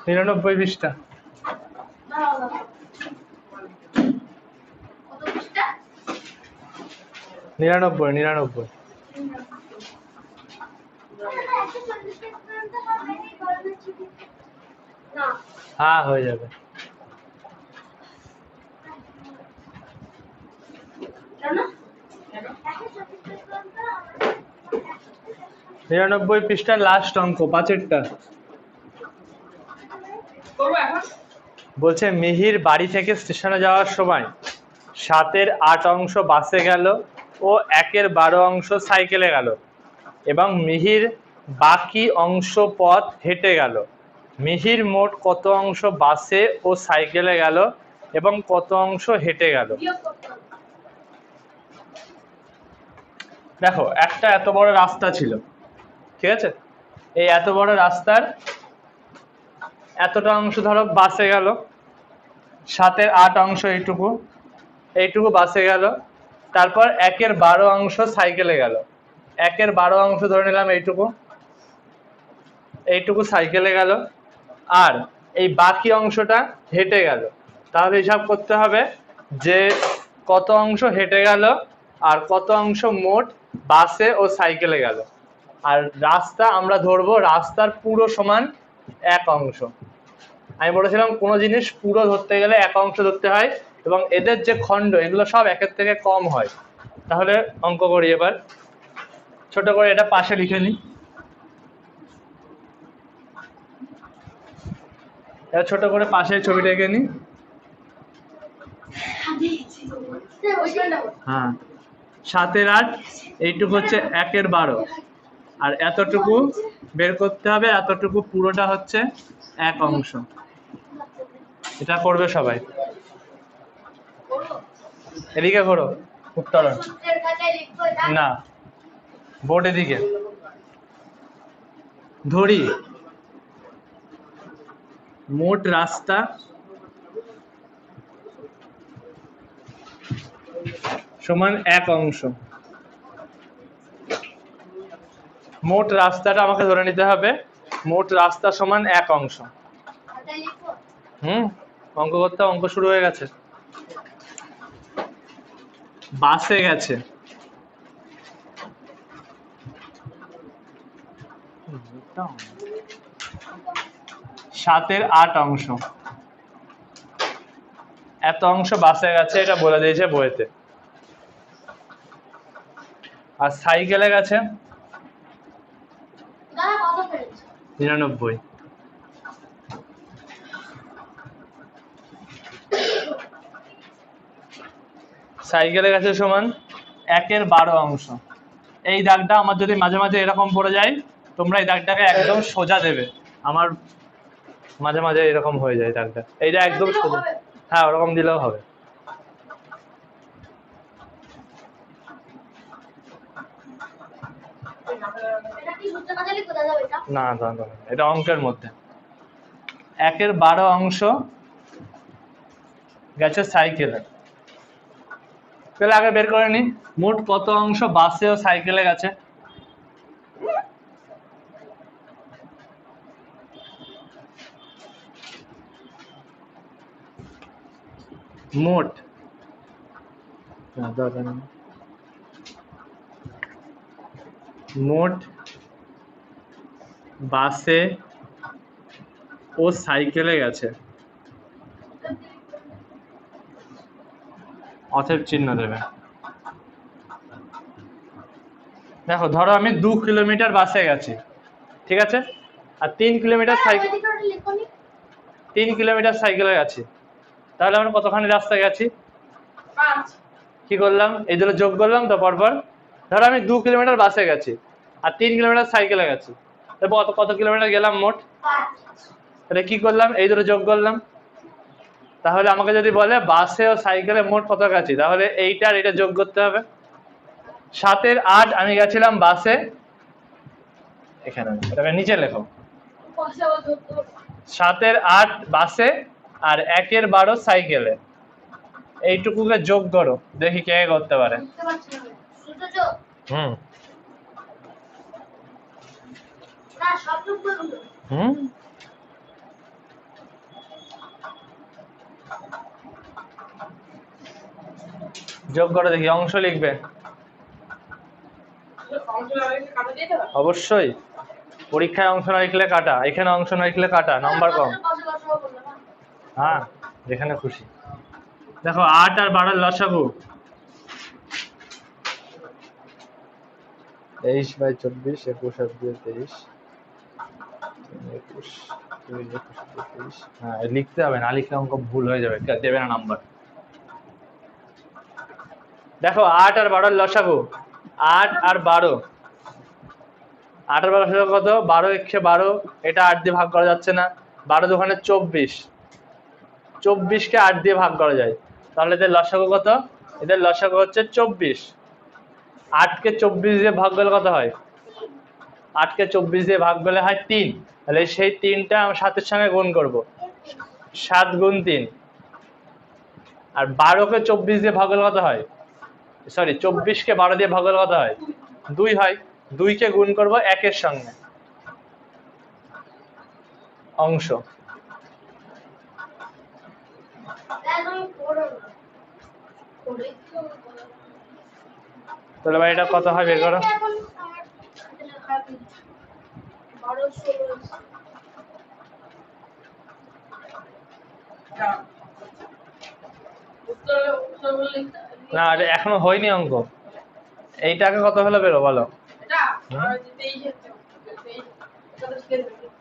নিরানব্বই পৃষ্ঠা। নিরানব্বই নিরানব্বই। হ্যাঁ হয়ে যাবে। নিরানব্বই পৃষ্ঠার লাস্ট অঙ্ক, 5-এরটা। বলছে মিহির বাড়ি থেকে স্টেশনে যাওয়ার সময় 7/8 অংশ বাসে গেল ও 1/12 অংশ সাইকেলে গেল এবং মিহির বাকি অংশ পথ হেঁটে গেল। মিহির মোট কত অংশ বাসে ও সাইকেলে গেল এবং কত অংশ হেঁটে গেল? দেখো, একটা এত বড় রাস্তা ছিল, ঠিক আছে? এই এত বড় রাস্তার এতটা অংশ ধরো বাসে গেল, 7/8 অংশ এইটুকু বাসে গেল, তারপর 1/12 অংশ সাইকেলে গেল। 1/12 অংশ ধরে নিলাম এইটুকু সাইকেলে গেল, আর এই বাকি অংশটা হেঁটে গেল। তাহলে হিসাব করতে হবে যে কত অংশ হেঁটে গেল আর কত অংশ মোট বাসে ও সাইকেলে গেল। আর রাস্তা আমরা ধরবো রাস্তার পুরো সমান 1 অংশ। আমি বলেছিলাম কোনো জিনিস পুরো ধরতে গেলে 1 অংশ ধরতে হয়, এবং এদের যে খণ্ড এগুলো সব 1-এর থেকে কম হয়। তাহলে অঙ্ক করি এবার। ছোট করে এটা পাশে লিখে নিই। ছোট করে পাশে ছবিটা এঁকে নিই। হ্যাঁ, 7/8 এইটুকু হচ্ছে 1/12, আর এতটুকু বের করতে হবে, এতটুকু পুরোটা হচ্ছে 1 অংশ। এটা করবে সবাই। এদিকে করো উত্তরণ, না বোর্ডের দিকে। ধরি মোট রাস্তা সমান 1 অংশ। মোট রাস্তাটা আমাকে ধরে নিতে হবে, মোট রাস্তা সমান 1 অংশ। অঙ্ক করতে অঙ্ক শুরু হয়ে গেছে। বাসে গেছে 7/8 অংশ, এত অংশ বাসে গেছে, এটা বলে দিয়েছে বইতে। আর সাইকেলে গেছে 99। সাইকেলে গেছে সমান 1/12 অংশ। এই দাগটা আমার যদি মাঝে মাঝে এরকম পড়ে যায়, তোমরা এই দাগটাকে একদম সোজা দেবে। আমার মাঝে মাঝে এরকম হয়ে যায় দাগটা, এইটা একদম সোজা। হ্যাঁ, ওরকম দিলেও হবে। না না না, এটা অঙ্কের মধ্যে। 1/12 অংশ গেছে সাইকেলে। তাহলে আগে বের করে নি মোট কত অংশ বাসে ও সাইকেলে গেছে। মোট মোট বাসে ও সাইকেলে গেছে, অতএব চিহ্ন দেবে। দেখো, ধরো আমি 2 কিলোমিটার বাসে গেছি, ঠিক আছে, আর 3 কিলোমিটার সাইকেলে গেছি। তাহলে আমরা কতখানি রাস্তা গেছি? কি করলাম, এই দুটো যোগ করলাম তো পরপর। ধরো আমি 2 কিলোমিটার বাসে গেছি আর 3 কিলোমিটার সাইকেলে গেছি, তারপর কত কিলোমিটার গেলাম মোট? তাহলে কি করলাম, এই দুটো যোগ করলাম। তাহলে আমাকে যদি বলে বাসে ও সাইকেলে মোট কত গেছি, তাহলে এইটা আর এটা যোগ করতে হবে। 7/8 আমি গেছিলাম বাসে, এখানে এটাকে নিচে লেখো। 7/8 বাসে আর 1/12 সাইকেলে, এইটুকুকে যোগ করো, দেখি কে করতে পারে। হুম, যোগ করে দেখি, অংশ লিখবে অবশ্যই। পরীক্ষায় অংশ না লিখলে কাটা, এখানে অংশ না লিখলে কাটা, নাম্বার কম। হ্যাঁ, যেখানে খুশি। দেখো 8 আর 12 লসাগু 23/24, 21 আর 2 23, 21, 2 21 23। হ্যাঁ, লিখতে হবে, না লিখলে অঙ্ক ভুল হয়ে যাবে, দেবে না নাম্বার। দেখো 8 আর 12 লসাগু, 8 আর 12, 8 আর 12 লসাগু কত? 12 1 12, এটা 8 দিয়ে ভাগ করা যাচ্ছে না। 12 দোকানে 24, 24 কে 8 দিয়ে ভাগ করা যায়, তাহলে এদের লসাগু কত? এদের লসাগু হচ্ছে 24। 8 কে 24 দিয়ে ভাগ করলে কত হয়? 8 কে 24 দিয়ে ভাগ করলে হয় 3। তাহলে সেই 3টা আমি 7 এর সঙ্গে গুণ করব, 7 গুণ 3। আর 12 কে 24 দিয়ে ভাগ করলে কত হয়? সরি, 24 কে 12 দিয়ে ভাগ করলে কত হয়? 2 হয়। 2 কে গুণ করব 1 এর সঙ্গে, অংশ। তাহলে ভাই এটা কত হয় বের করো। না, এটা এখনো হয়নি অঙ্ক। এইটাকে কত হলো বেরো বলো।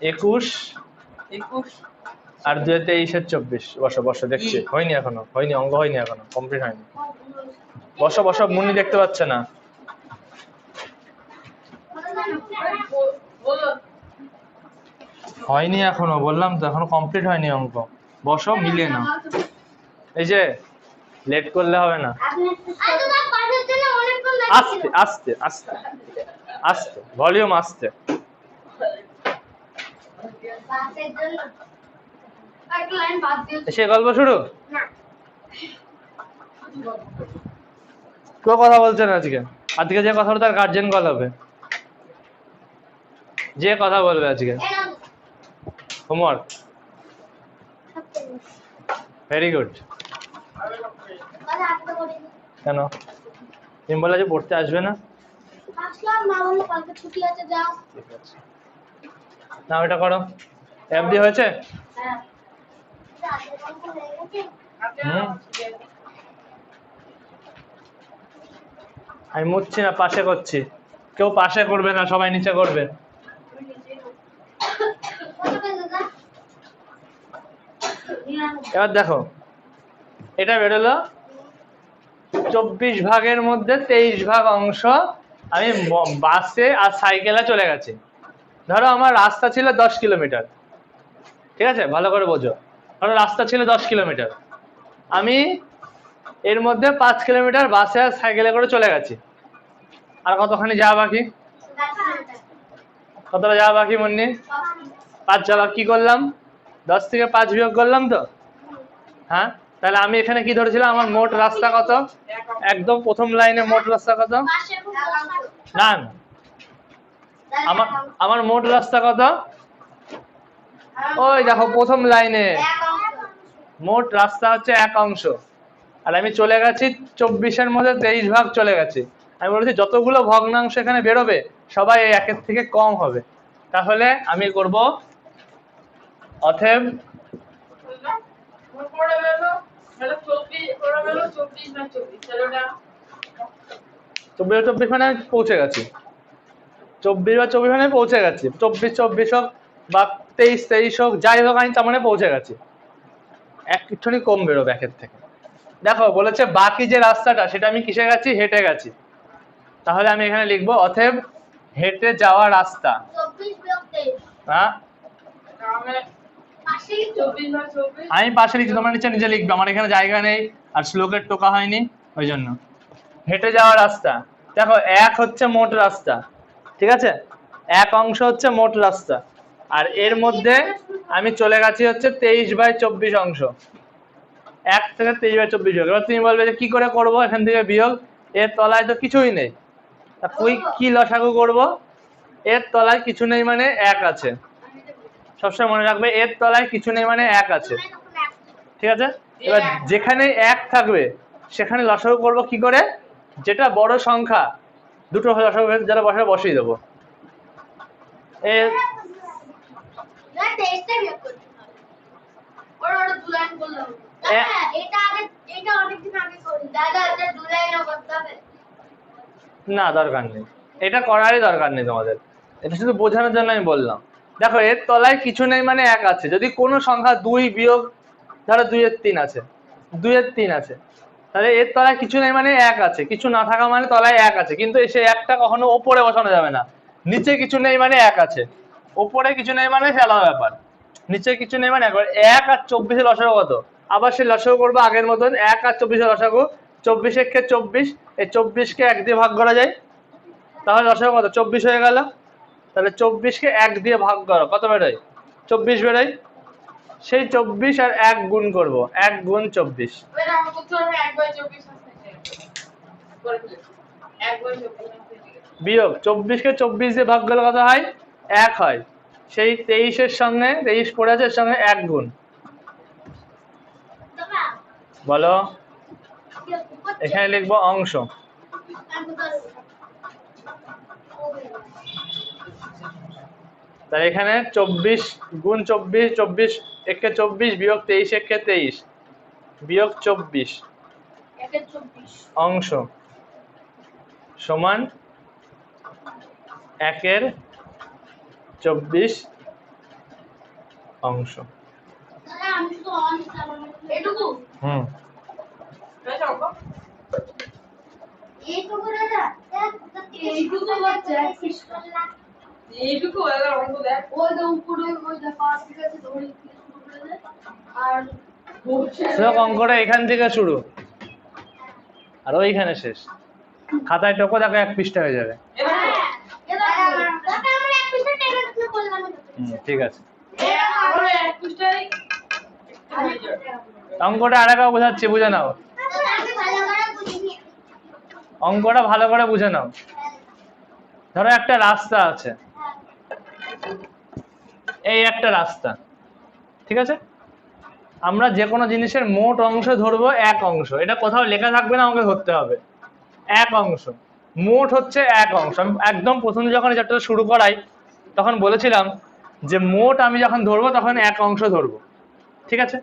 21 আর 2 23 আর 24। বসো বসো, দেখছি, হয়নি এখনো, হয়নি অঙ্ক, হয়নি এখনো, কমপ্লিট হয়নি। বসো বসো, মুন্নি দেখতে পাচ্ছে না। হয়নি এখনো, বললাম তো এখনো কমপ্লিট হয়নি অঙ্ক। বসো, মিলিয়ে নাও। এই যে লেট করলে হবে না, আস্তে আস্তে আস্তে আস্তে, ভলিউম আস্তে। সে গল্প শুরু, কেউ কথা বলছে না আজকে। আজকে যে কথা বলবে তার গার্জেন কল হবে, যে কথা বলবে আজকে। Homework, very good. কেন তুমি বলে যে পড়তে আসবে না? না, ওটা করো। এফডি হয়েছে? আমি মুছছি না, পাশে করছি। কেউ পাশে করবে না, সবাই নিচে করবে। এবার দেখো, এটা বেরোলো 24 ভাগের মধ্যে 23 ভাগ অংশ আমি বাসে আর সাইকেলে চলে গেছি। ধরো আমার রাস্তা ছিল 10 কিলোমিটার, ঠিক আছে, ভালো করে বোঝো। ধরো রাস্তা ছিল 10 কিলোমিটার, আমি এর মধ্যে 5 কিলোমিটার বাসে আর সাইকেলে করে চলে গেছি। আর কতখানি যাওয়া বাকি? কতটা যাওয়া বাকি মুন্নি? 5 যাওয়া। কি করলাম? 10 থেকে 5 বিয়োগ করলাম তো। হ্যাঁ, তাহলে আমি এখানে কি ধরেছিলাম? আমার মোট রাস্তা কত? একদম প্রথম লাইনে মোট রাস্তা কত? না না, আমার মোট রাস্তা কত? ওই দেখো প্রথম লাইনে মোট রাস্তা হচ্ছে 1 অংশ, আর আমি চলে গেছি 24-এর মধ্যে 23 ভাগ চলে গেছি। আমি বলেছি যতগুলো ভগ্নাংশ এখানে বেরোবে সবাই এই 1-এর থেকে কম হবে। তাহলে আমি করব অতএব 24 মানে আমি পৌঁছে গেছি, 24 বা 24 মানে পৌঁছে গেছি, 24 হোক বা 23 হোক, যাই হোক আমি তার মানে পৌঁছে গেছি। একটুখানি কম বেরোবে 1-এর থেকে। দেখো বলেছে বাকি যে রাস্তাটা সেটা আমি কিসে গেছি? হেঁটে গেছি। তাহলে আমি এখানে লিখবো অতএব হেঁটে যাওয়া রাস্তা। হ্যাঁ, আমি পাশে লিখছি, তোমার নিচে নিজে লিখবে, আমার এখানে জায়গা নেই আর শ্লোকের টোকা হয়নি, ওই জন্য। হেঁটে যাওয়া রাস্তা, দেখো 1 হচ্ছে মোট রাস্তা, ঠিক আছে, 1 অংশ হচ্ছে মোট রাস্তা, আর এর মধ্যে আমি চলে গেছি হচ্ছে 23/24 অংশ। 1 থেকে 23/24 বিয়োগ। এবার তুমি বলবে যে কি করে করব এখান থেকে বিয়োগ? এর তলায় তো কিছুই নেই, তা কি লসাগু করব? এর তলায় কিছু নেই মানে এক আছে, সবসময় মনে রাখবে এর তলায় কিছু নেই মানে এক আছে, ঠিক আছে। এবার যেখানে এক থাকবে সেখানে লসাগু করবো কি করে, যেটা বড় সংখ্যা দুটো লসাগু যারা বসাবে বসিয়ে দেবো। এর না দরকার নেই, এটা করারই দরকার নেই তোমাদের, এটা শুধু বোঝানোর জন্য আমি বললাম। দেখো এর তলায় কিছু নেই মানে এক আছে, যদি কোনো সংখ্যা 2 বিয়োগ ধরো 2 এর 3 আছে, 2 এর 3 আছে, তাহলে এর তলায় কিছু নেই মানে এক আছে, কিছু না থাকা মানে তলায় এক আছে, কিন্তু এসে একটা কখনো ওপরে বসানো যাবে না। নিচে কিছু নেই মানে এক আছে, ওপরে কিছু নেই মানে সে আলাদা ব্যাপার, নিচে কিছু নেই মানে এক আর 24 এর লসাগু কত, আবার সে লসাগু করবো আগের মতন, 1 আর 24 এর লসাগু 24 একে 24, এই 24 কে 1 দিয়ে ভাগ করা যায়, তাহলে লসাগু কত 24 হয়ে গেল। তাহলে 24 কে 1 দিয়ে ভাগ করো, কত বেরোয় 24 বেরোয়। সেই 24 আর 1 গুণ করব, 1 গুণ 24 বিয়োগ 24 কে 24 দিয়ে ভাগ করলে কত হয় 1 হয়। সেই 23 এর সঙ্গে 23 পড়ে আছে, এর সঙ্গে 1 গুণ, বলো এখানে লিখবো অংশ। তাহলে এখানে 24 গুণ 24, 24 একে 24 বিয়োগ 23 একে 23 বিয়োগ 24 অংশ সমান 1 এর 24 অংশ। হুম অঙ্কটা এখান থেকে শুরু আর ওইখানে শেষ, খাতায় টোকো দেখো 1 পৃষ্ঠা হয়ে যাবে। ঠিক আছে, অঙ্কটা আর একবার বোঝাচ্ছি, বুঝে নাও, অঙ্কটা ভালো করে বুঝে নাও। ধরো একটা রাস্তা আছে, এই একটা রাস্তা, ঠিক আছে। আমরা যে কোনো জিনিসের মোট অংশ ধরবো 1 অংশ, এটা কোথাও লেখা থাকবে না, আমাকে ধরতে হবে 1 অংশ, মোট হচ্ছে 1 অংশ। আমি একদম প্রথম যখন চ্যাপ্টারটা শুরু করাই তখন বলেছিলাম যে মোট আমি যখন ধরবো তখন 1 অংশ ধরবো, ঠিক আছে।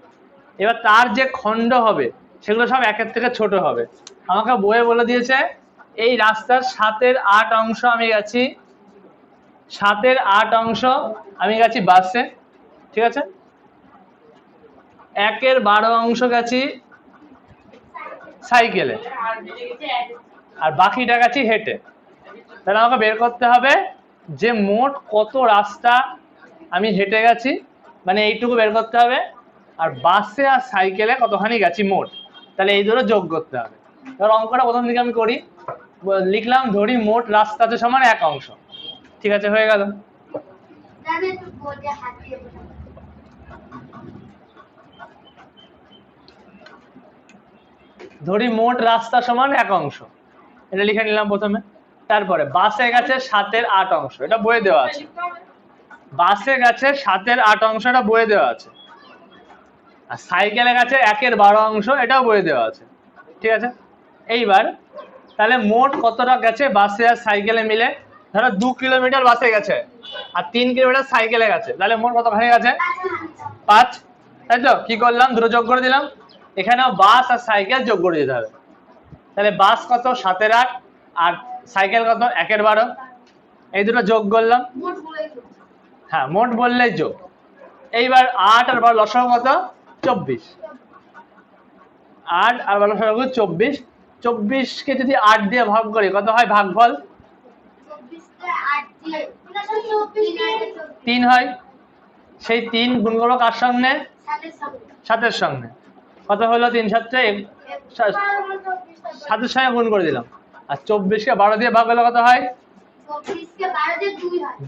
এবার তার যে খণ্ড হবে সেগুলো সব 1 এর থেকে ছোট হবে। আমাকে বইয়ে বলে দিয়েছে এই রাস্তার 7 এর 8 অংশ আমি গেছি, 7 এর 8 অংশ আমি গেছি বাসে, ঠিক আছে। 1 এর 12 অংশ গেছি সাইকেলে, আর বাকিটা গেছি হেঁটে। তাহলে আমাকে বের করতে হবে যে মোট কত রাস্তা আমি হেঁটে গেছি, মানে এইটুকু বের করতে হবে, আর বাসে আর সাইকেলে কতখানি গেছি মোট, তাহলে এই দুটো যোগ করতে হবে। এবার অঙ্কটা প্রথম দিকে আমি করি, লিখলাম ধরি মোট রাস্তা আছে সমান 1 অংশ, ঠিক আছে, হয়ে গেল। ধরি মোট রাস্তা সমান 1 অংশ, এটা লিখে নিলাম প্রথমে। তারপরে বাসে গেছে 7 এর 8 অংশ, এটা বইয়ে দেওয়া আছে, বাসে গেছে 7 এর 8 অংশ, এটা বইয়ে দেওয়া আছে। আর সাইকেলে গেছে 1 এর 12 অংশ, এটাও বইয়ে দেওয়া আছে, ঠিক আছে। এইবার তাহলে মোট কতটা গেছে বাসে আর সাইকেলে মিলে, ধরো 2 কিলোমিটার বাসে গেছে আর 3 কিলোমিটার সাইকেলে গেছে, তাহলে মোট কতখানি গেছে 5, তাই তো। কি করলাম, দুটো যোগ করে দিলাম, এখানেও বাস আর সাইকেল যোগ করে দিতে হবে। তাহলে বাস কত 7 এর 8 আর সাইকেল কত 1 এর 12, এই দুটো যোগ করলাম, হ্যাঁ মোট বললেই যোগ। এইবার 8 আর 12 লসাগু কত 24, 8 আর 12 লসাগু 24, 24 কে যদি 8 দিয়ে ভাগ করি কত হয় ভাগফল 3 হয়। সেই 3 গুণ করবো কার সঙ্গে 7 এর সঙ্গে, কত হলো 3 7 7 এর সঙ্গে গুণ করে দিলাম। আর 24 কে 12 দিয়ে ভাগ করলে কত হয়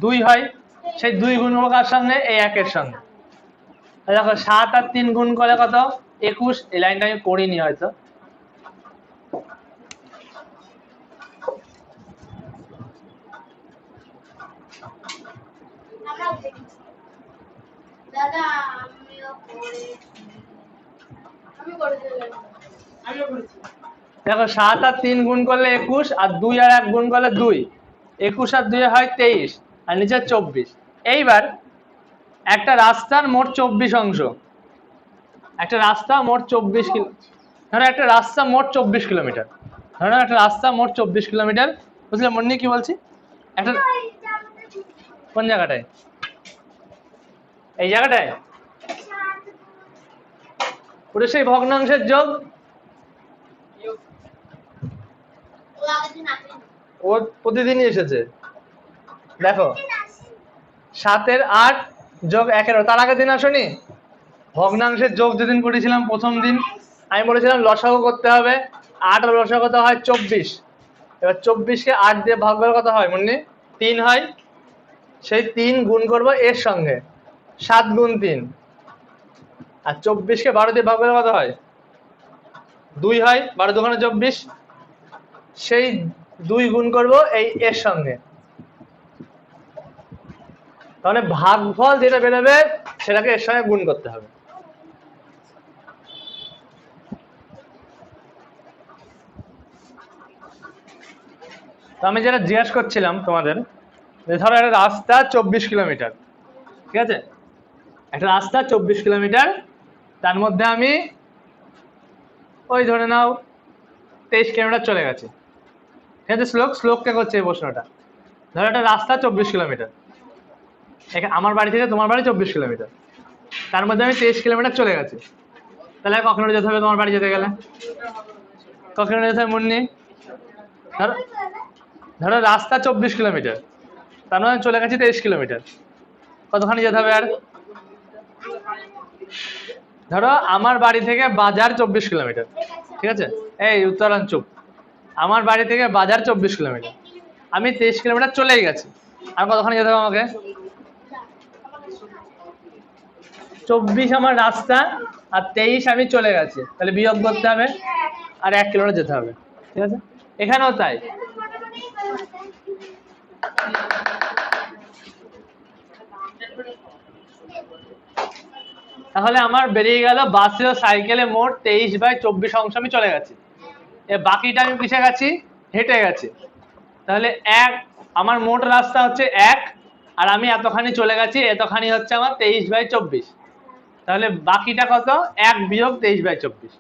2 হয়। সেই 2 গুণ করবো কার সঙ্গে এই 1 এর সঙ্গে, দেখো 7 আর 3 গুণ করলে কত 21, এই লাইনটা আমি পড়িনি হয়তো। দেখো 7 আর 3 গুণ করলে 21, আর 2 আর 1 গুণ করলে 2, 21 আর 2 হয় 23, আর নিচে 24। এইবার একটা রাস্তার মোট 24 অংশ, একটা রাস্তা মোট 24 কিলো, ধরো একটা রাস্তা মোট 24 কিলোমিটার, ধরো একটা রাস্তা মোট 24 কিলোমিটার, বুঝলে মন্নি কি বলছি? একটা কোন জায়গাটায়? এই জায়গাটায় পুরো সেই ভগ্নাংশের যোগ, ও প্রতিদিনই এসেছে। দেখো 7 এর 8 যোগ 1 এর, তার আগের দিন আসনি? ভগ্নাংশের যোগ যেদিন করেছিলাম প্রথম দিন, আমি বলেছিলাম লসাগু করতে হবে। 8 আর লসাগু কত হয়? 24। এবার 24কে 8 দিয়ে ভাগ করলে কত হয় মুন্নি? 3 হয়। সেই 3 গুণ করবো এর সঙ্গে, 7 গুণ 3, আর 24কে 12 দিয়ে ভাগ করলে কত হয়? 2 হয়। 12 দুগুণে 24, সেই 2 গুণ করবো এই এর সঙ্গে, তাহলে ভাগফল যেটা বেরোবে সেটাকে এর সঙ্গে গুণ করতে হবে। তো আমি যেটা জিজ্ঞাসা করছিলাম তোমাদের, যে ধরো একটা রাস্তা 24 কিলোমিটার, ঠিক আছে? একটা রাস্তা 24 কিলোমিটার, তার মধ্যে আমি ওই ধরে নাও 23 কিলোমিটার চলে গেছে, ঠিক আছে? শ্লোককে করছে এই প্রশ্নটা। ধরো একটা রাস্তা 24 কিলোমিটার, আমার বাড়ি থেকে তোমার বাড়ি 24 কিলোমিটার, তার মধ্যে আমি 23 কিলোমিটার চলে গেছি, তাহলে কখন যেতে হবে তোমার বাড়ি যেতে গেলে? কখন যেতে হবে মুন্নি? ধরো ধরো রাস্তা 24 কিলোমিটার, তার মধ্যে চলে গেছি 23 কিলোমিটার, কতখানি যেতে হবে? আর ধরো আমার বাড়ি থেকে বাজার 24 কিলোমিটার, ঠিক আছে? এই উত্তরায়ণ চুপ। আমার বাড়ি থেকে বাজার 24 কিলোমিটার, আমি 23 কিলোমিটার চলেই গেছি, আর কতখানি যেতে হবে আমাকে? 24 আমার রাস্তা, আর 23 আমি চলে গেছি, তাহলে বিয়োগ করতে হবে, আর 1 কিলোমিটার যেতে হবে, ঠিক আছে? এখানেও তাই। তাহলে আমার বেরিয়ে গেল বাসে ও সাইকেলে মোট 23/24 অংশ আমি চলে গেছি। বাকিটা আমি কিসে গেছি? হেঁটে গেছি। তাহলে আমার মোট রাস্তা হচ্ছে 1, আর আমি এতখানি চলে গেছি, এতখানি হচ্ছে আমার 23/24। তাহলে বাকিটা কত? 1 বিয়োগ 23/24।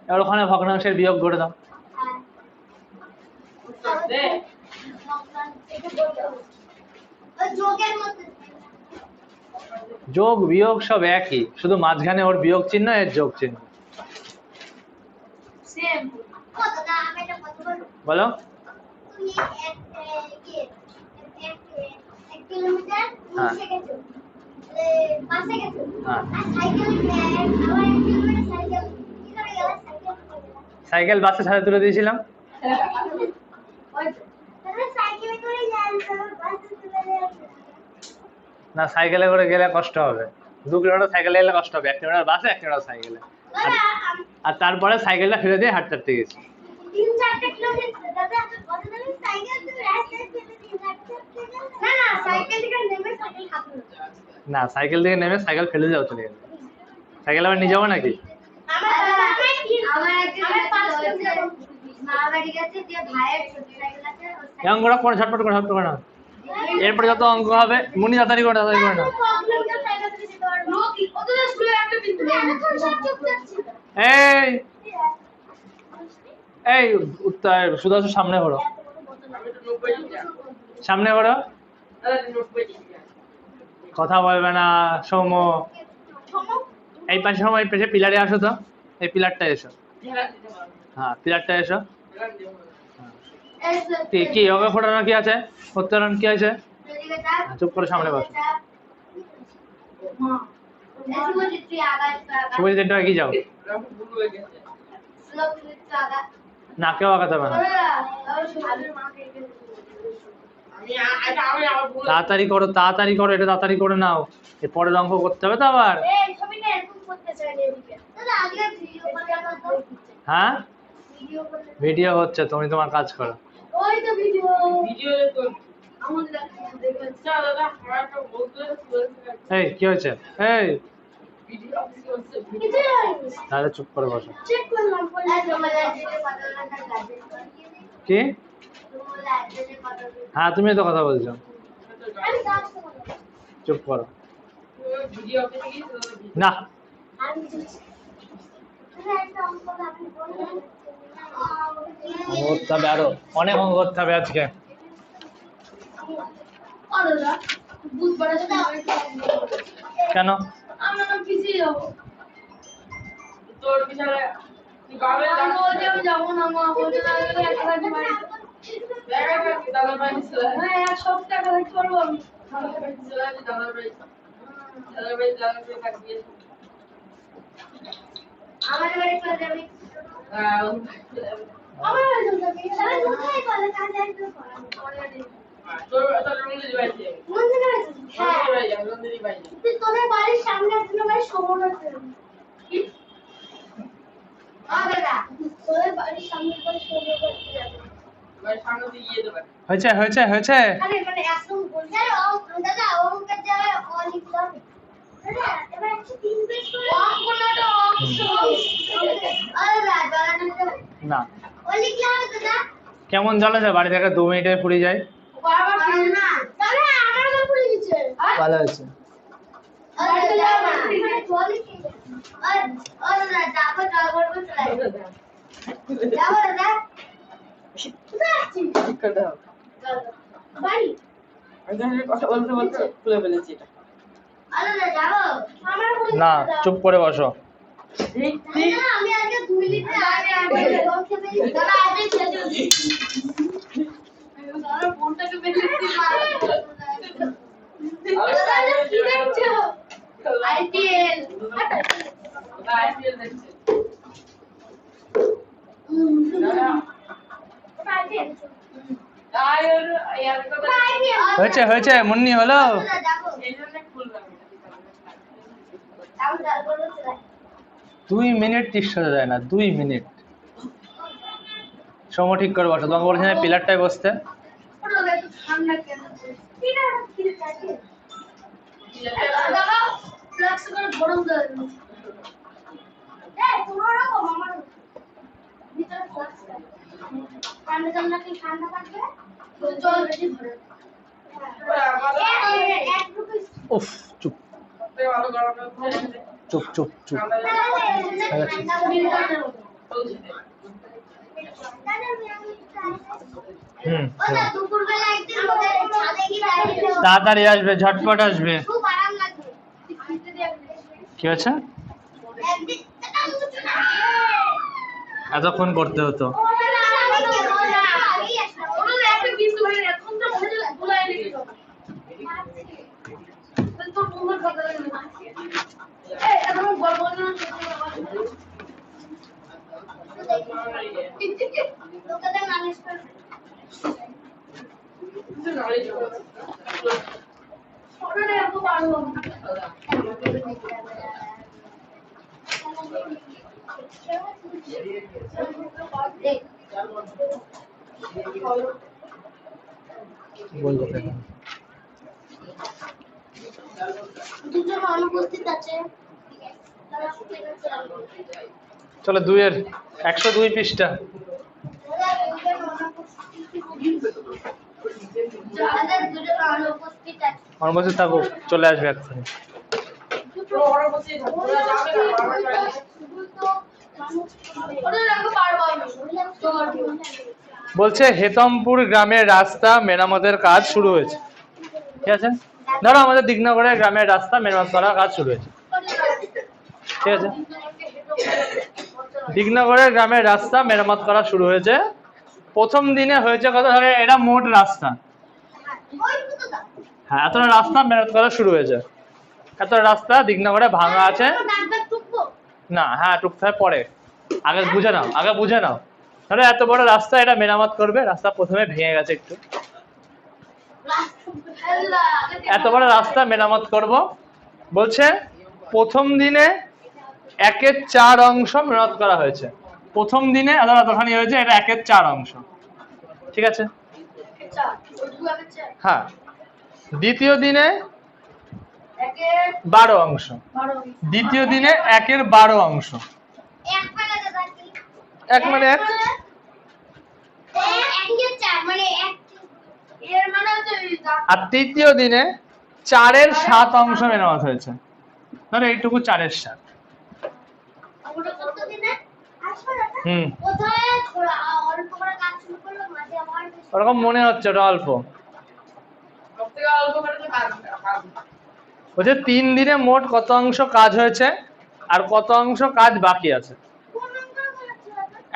এবার ওখানে ভগ্নাংশের বিয়োগ করে দাও। যোগ বিয়োগ সব একই, শুধু মাঝখানে ওর বিয়োগ চিহ্ন, এর যোগ চিহ্ন। বলো। সাইকেল বাসে ছাড়া তুলে দিয়েছিলাম। না, সাইকেলে করে গেলে কষ্ট হবে, 2 কিলোমিটার সাইকেলে গেলে কষ্ট হবে, 1 কিলোমিটার বাসে, 1 কিলোমিটার সাইকেলে। আর তারপরে সাইকেলটা ফেলে দিয়ে হাঁটতে হাঁটতে গেছি। না, সাইকেল থেকে নেমে সাইকেল ফেলে যাও চলে গেলে, সাইকেল আবার নিয়ে যাবো নাকি? অঙ্কটা করে ঝটপট করে না, এরপরে যত অঙ্ক হবে মুনি তাড়াতাড়ি করে না। এই এই সুদর্শন সামনে করো, সামনে করো, কথা বলবে না। সৌম্য এই পাশে, সময় পেছনে পিলারে আসো তো, এই পিলারটা এসো, হ্যাঁ পিলারটা এসো। কি ওকে ফোটানো কি আছে? উত্তরণ কি আছে? চুপ করে সামনে বসো। শুভজিৎ কি যাও না, কেউ আগাতে হবে না। তাড়াতাড়ি করো, তাড়াতাড়ি করো, এটা তাড়াতাড়ি করে নাও, এর পরের অঙ্ক করতে হবে তো আবার। হ্যাঁ ভিডিও হচ্ছে, তুমি তোমার কাজ করো। এই কি হয়েছে? এই তাহলে চুপ করে বসো। কি? হ্যাঁ তুমি তো কথা বলছো, চুপ করো। না করতে হবে, আরো অনেক অঙ্ক করতে হবে আজকে। কেন? তোদের বাড়ির সামনে একটা বাড়ি শোভন আছে। হয়েছে হয়েছে হয়েছে। না কেমন জলে যায় বাড়ি থেকে 2 মিনিটে ফুরিয়ে যায়। ভালো হয়েছে। না চুপ করে বসো। আমি আগে 2 মিনিট আগে ফোনটাকে বেশি আইপিএল দেখছে। হয়েছে হয়েছে মুন্নি হলো। 2 মিনিট তিরশো দেয় না, 2 মিনিট। সময় ঠিক করে বসো, তোমাকে বলছি না পিলারটায় বসতে। উফ চুপ চুপ চুপ চুপ। তাড়াতাড়ি আসবে, ঝটপট আসবে। কি হয়েছে? এতক্ষণ করতে হতো। চলো 2-এর 102 পৃষ্ঠা। অনুপস্থিত থাকুক, চলে আসবে এক্ষুনি। বলছে হেতমপুর গ্রামের রাস্তা মেরামতের কাজ শুরু হয়েছে। ঠিক আছে, ধরো আমাদের দিগনগরের গ্রামের রাস্তা মেরামত করার কাজ শুরু হয়েছে। ঠিক আছে, দিগনগরের গ্রামের রাস্তা মেরামত করা শুরু হয়েছে। প্রথম দিনে হয়েছে কত, ধরে এটা মোট রাস্তা। হ্যাঁ, এতটা রাস্তা মেরামত করা শুরু হয়েছে। এত রাস্তা দিগনগরে ভাঙা আছে। না হ্যাঁ টুকতে হয় পরে, আগে বুঝে নাও, আগে বুঝে নাও। ধরো এত বড় রাস্তা, এটা মেরামত করবে। রাস্তা প্রথমে ভেঙে গেছে একটু, এত বড় রাস্তা মেরামত করব। বলছে প্রথম দিনে 1/4 অংশ মেরামত করা হয়েছে। প্রথম দিনে এতখানি হয়েছে, এটা 1/4 অংশ। ঠিক আছে, হ্যাঁ। দ্বিতীয় দিনে একের 12 অংশ। 12 দ্বিতীয় দিনে 1-এর 12 অংশ। এক মানে দাদা কি 1 মানে 1। একের 4 মানে 1 এর মানে হচ্ছে আর তৃতীয় দিনে 4-এর 7 অংশ মেরামত হয়েছে। ধরো এইটুকু 4-এর 7। ওটা কত দিনে আসবে না হুম, কোথায় থোড়া অল্প করে কাজ শুরু করলো মাঝে আবার ওরকম মনে হচ্ছে ওটা অল্প। সবথেকে অল্প করে তো কাজ বলছে 3 দিনে মোট কত অংশ কাজ হয়েছে আর কত অংশ কাজ বাকি আছে।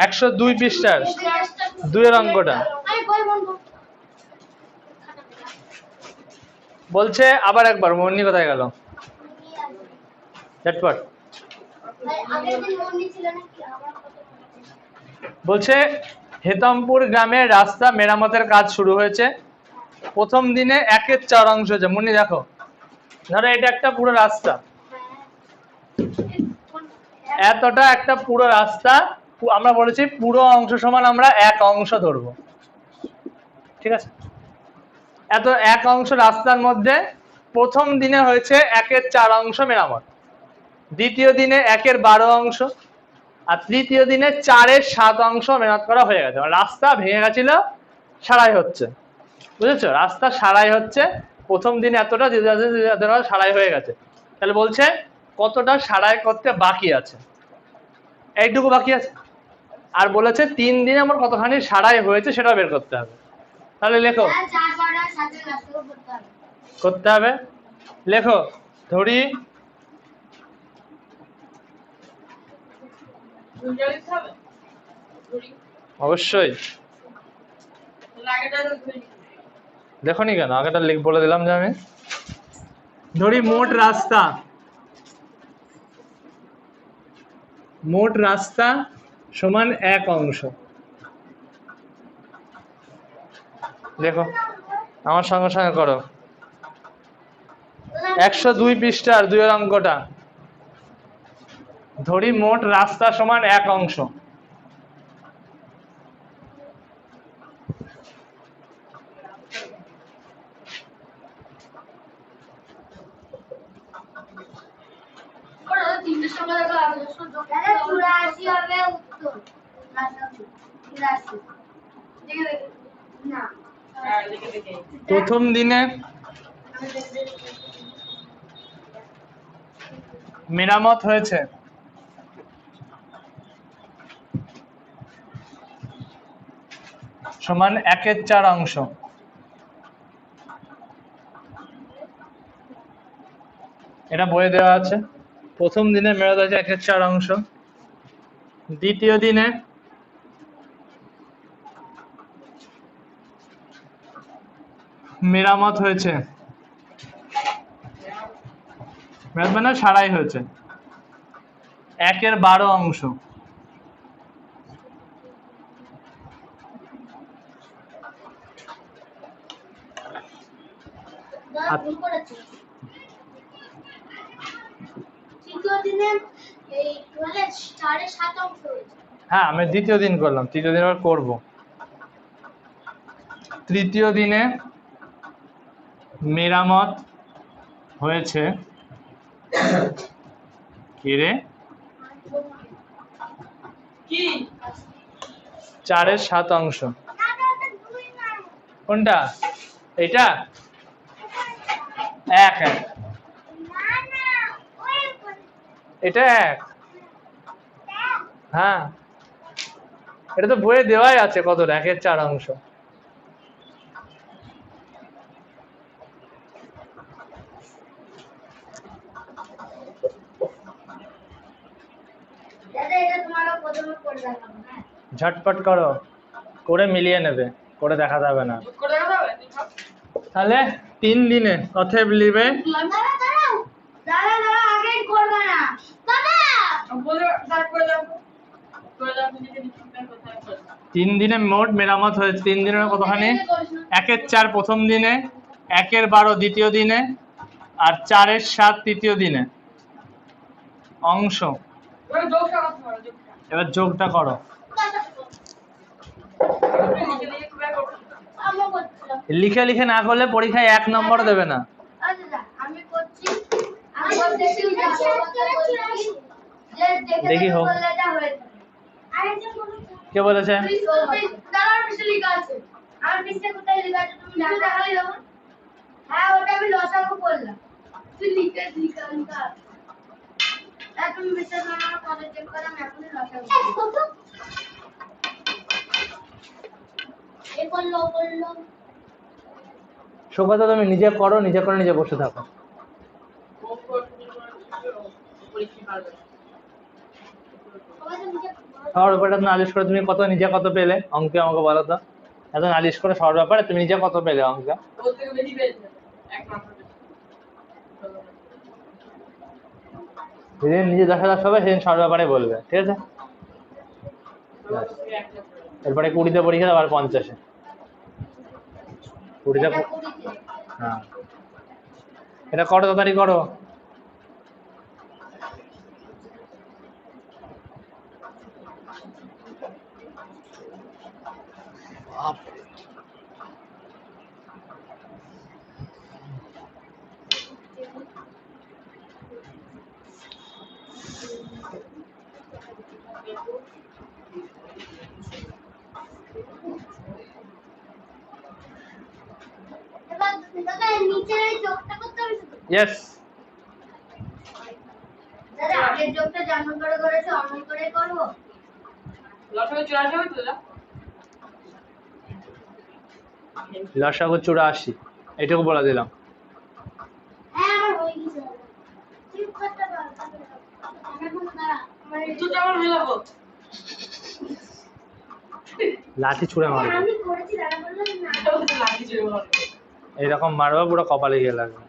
102 পৃষ্ঠার 2-এর অঙ্কটা আমি বই বলবো বলছে। আবার একবার মন্নি কোথায় গেল? ঝটপট আগের দিন মন্দির ছিল নাকি আমার কত বলছে হেতমপুর গ্রামের রাস্তা মেরামতের কাজ শুরু হয়েছে। প্রথম দিনে 1-এর 4 অংশ হয়েছে। মন্নি দেখো, ধরো এটা একটা পুরো রাস্তা, এতটা একটা পুরো রাস্তা। আমরা বলেছি পুরো অংশ সমান আমরা 1 অংশ ধরবো, ঠিক আছে? এত 1 অংশ রাস্তার মধ্যে প্রথম দিনে হয়েছে 1-এর 4 অংশ মেরামত, দ্বিতীয় দিনে 1-এর 12 অংশ, আর তৃতীয় দিনে 4-এর 7 অংশ মেরামত করা হয়ে গেছে। রাস্তা ভেঙে গেছিল, সারাই হচ্ছে, বুঝেছো? রাস্তা সারাই হচ্ছে, প্রথম দিনে এতটা, দ্বিতীয় সারাই হয়ে গেছে। তাহলে বলছে কতটা সারাই করতে বাকি আছে, এইটুকু বাকি আছে। আর বলেছে 3 দিনে আমার কতখানি সারাই হয়েছে সেটা বের করতে হবে। তাহলে লেখো, 4 বাড়া 7 এর রাস্তা করতে হবে করতে হবে। লেখো, ধরি দুইটা লিখতে হবে ধরি অবশ্যই। লাগেটা ধরি দেখোনি কেন? আগেটা লিখ বলে দিলাম যে আমি ধরি মোট রাস্তা সমান 1 অংশ। দেখো আমার সঙ্গে সঙ্গে করো, 102 পৃষ্ঠার 2-এর অঙ্কটা। ধরি মোট রাস্তা সমান 1 অংশ। ওরা তিনটে সময় দেখা আছে শুধু দাদা 84 হবে উত্তর না 84 দেখে দেখে না হ্যাঁ দেখে দেখে প্রথম দিনে মেরামত হয়েছে সমান 1-এর 4 অংশ। এটা বইয়ে দেওয়া আছে। প্রথম দিনে মেরামত হয়েছে 1-এর 4 অংশ, দ্বিতীয় দিনে মেরামত হয়েছে, মেরামত মানে সারাই হয়েছে 1-এর 12 অংশ। দাদা ভুল করেছে তৃতীয় দিনে এই 4.5 অংশ হয়েছে হ্যাঁ, আমি দ্বিতীয় দিন করলাম, তৃতীয় দিন আবার করব। তৃতীয় দিনে মেরামত হয়েছে কি রে? কি 4-এর 7 অংশ। কোনটা? এইটা 1 1 এটা 1। হ্যাঁ, এটা তো বইয়ে দেওয়াই আছে কত 1-এর 4 অংশ। দাদা এটা তোমার প্রথমে করে দেখাবো হ্যাঁ ঝটপট করো, করে মিলিয়ে নেবে, করে দেখা যাবে না। করে দেখাবে তাহলে 3 দিনে অতএব লিবে দাদা দাঁড়াও দাদা আগেই করবে না দাদা বলে দাঁড় করে দাও করে দাও তুমি যদি ঠিকঠাক কোথায় করবে 3 দিনে মোট মেরামত হয়েছে। 3 দিনের কতখানি? 1-এর 4 প্রথম দিনে, 1-এর 12 দ্বিতীয় দিনে, আর 4-এর 7 তৃতীয় দিনে অংশ। এবার যোগটা করতে পারো যোগটা এবার যোগটা করো। আমি করছিলাম লিখে লিখে না করলে পরীক্ষায় 1 নম্বর দেবে না। আচ্ছা আমি করছি দেখি হোক। কে বলেছে? দাঁড়াও, পৃষ্ঠা লেখা আছে। আমার পৃষ্ঠা কোথায় লেখা আছে তুমি জানো? দেখালি যখন। হ্যাঁ, ওটা আমি লসাগু বললাম। তুই লিখে লিখা। তুমি বিশ্বাস করো না, আমার কলেজ চেক করে আমি এখনই লসাগু। এ বললো। সুব্রত তুমি নিজে করো, নিজে করে নিজে বসে থাকো। সবার ব্যাপারটা নালিশ করে তুমি নিজে কত পেলে অঙ্কে আমাকে বলো তো। এত নালিশ করে সবার ব্যাপারে তুমি নিজে কত পেলে অঙ্কে? যেদিন নিজে 10,000 হবে সেদিন সবার ব্যাপারে বলবে, ঠিক আছে? এরপরে 20-তে পরীক্ষা আবার 50-এ। 20-তে। হ্যাঁ, এটা করো, তাড়াতাড়ি করো। ইয়েস। দাদা আগের যোগটা যেমন করে করেছে অমন করে করব। লসাগু 84, এইটুকু বলে দিলাম। হ্যাঁ, আমার হয়ে গেছে। ঠিক করতে পারো। আমি এখন দাঁড়া। লাঠি ছুঁড়ে মারবো। আমি করেছি, দাদা বললো না। এইরকম মারবো পুরো কপালে গিয়ে লাগবে।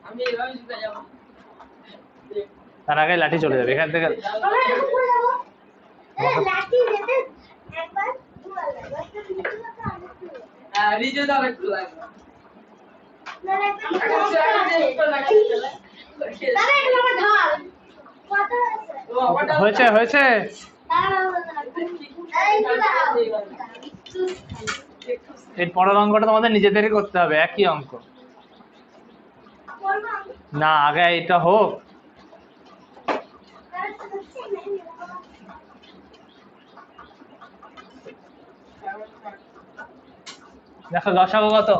তার আগে লাঠি চলে যাবে এখান থেকে। আমরা এরকম করে যাবো। লাঠি যেতে একবার দুবার লাগবে। একটা নিচে একটা আরেকটু। নিচে দাও একটু লাগবে। না একটা দাদা এটা আমার ঢাল। কত আছে? হয়েছে। এই পরের অঙ্কটা তোমাদের নিজেদেরই করতে হবে, একই অঙ্ক। না, আগে এটা হোক। দেখো লসাগু কত?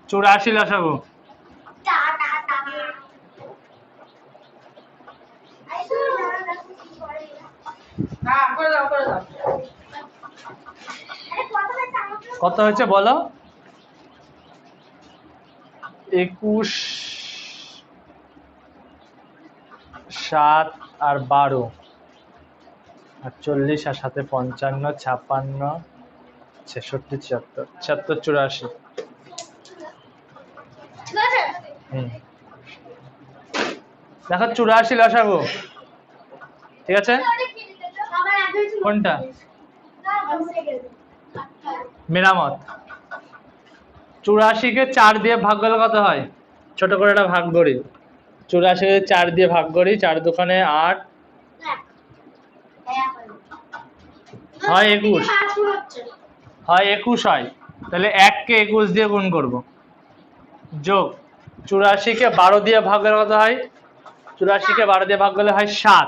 84 লসাগু। কত হয়েছে বলো? 21, 7 আর 12, 48 আর 7-এ 55, 56, 66, 77, 84। দেখো 84 লসাগু, ঠিক আছে? কোনটা? মেরামত। 84-কে 4 দিয়ে ভাগ করলে কত হয়? ছোট করে একটা ভাগ করি। 84-কে 4 দিয়ে ভাগ করি, 4 দুখানে 8, হয় 21, হয় 21 হয়। তাহলে 1-কে 21 দিয়ে গুণ করব, যোগ 84-কে 12 দিয়ে ভাগ করলে কত হয়? 84-কে 12 দিয়ে ভাগ করলে হয় 7।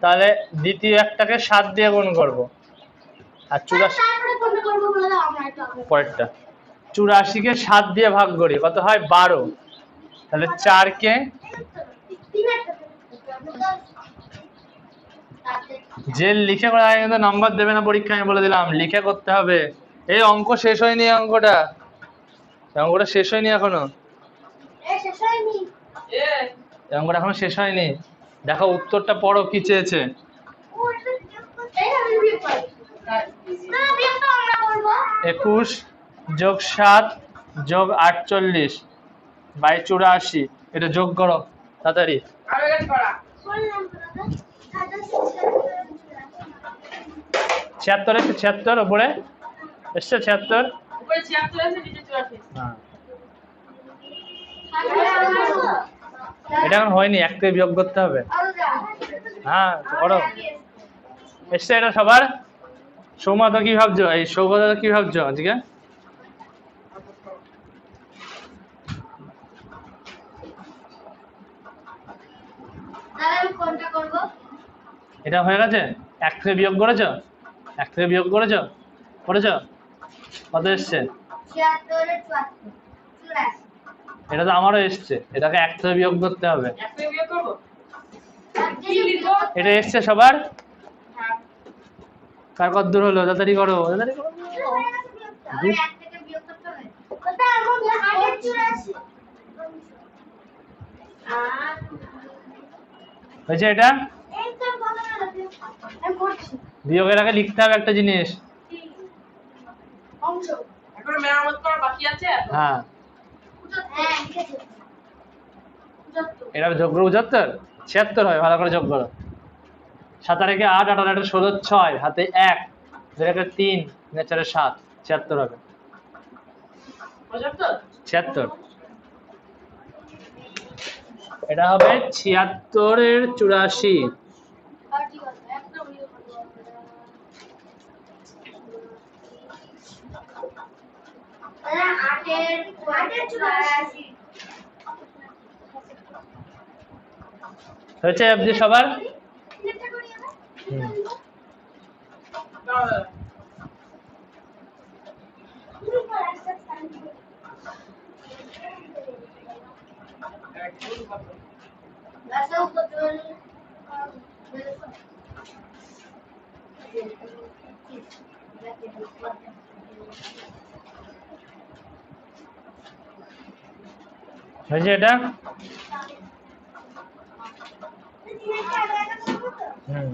তাহলে দ্বিতীয় একটাকে 7 দিয়ে গুণ করব। আর 84 পরেরটা 84-কে 7 দিয়ে ভাগ করি, কত হয়? 12। তাহলে 4-কে যে লিখে করা হয় কিন্তু নাম্বার দেবে না পরীক্ষায়, আমি বলে দিলাম। লিখে করতে হবে। এই অঙ্ক শেষ হয়নি, অঙ্কটা শেষ হয়নি এখনো। অঙ্কটা এখনো শেষ হয়নি। দেখো উত্তরটা পড়ো, কি চেয়েছে? 21 যোগ 7 যোগ 48 বাই 84। এটা যোগ করো তাড়াতাড়ি। 76 উপরে এসছে, 76 হ্যাঁ। এটা এখন হয়নি, একটা বিয়োগ করতে হবে। হ্যাঁ করো, এসছে এটা সবার। সৌমা তো কি ভাবছো? এই সৌগত কি ভাবছো আজকে? কোনটা করবো? এটা হয়ে গেছে। 1 থেকে বিয়োগ করেছো? 1 থেকে বিয়োগ করেছো? করেছো? কত এসছে? 76 এর 74 84 এটা তো আমারও এসছে, এটাকে 1 থেকে বিয়োগ করতে হবে। একটা বিয়ে করবো। কি লিখবো? এটা এসছে সবার? হ্যাঁ। কার কত দূর হলো? তাড়াতাড়ি করো, তাড়াতাড়ি করো। আবার 1 থেকে বিয়োগ করতে হবে। ওটা আমার 884 আর হয়েছে এটা? এই তো ভালো লাগে আমি করছি বিয়োগের আগে লিখতে হবে একটা জিনিস। অংশ এখন মেরামত করা বাকি আছে। হ্যাঁ, হ্যাঁ লিখেছি 75 এটা যোগ করো 75, 76 হয়, ভালো করে যোগ করো। 7 আর 8, 8 আর 8 16, 6 হাতে 1, 2 আর 3, 4 আর 7, 76 হবে। 75? 76 এটা হবে 76 এর 84। আর ঠিক আছে একটা বিয়োগ করতে হবে তাহলে 8 এর 84 হয়েছে আপনি সবার? এটা করি আমরা হুম। দাঁড়া। হয়েছে এটা? হুম।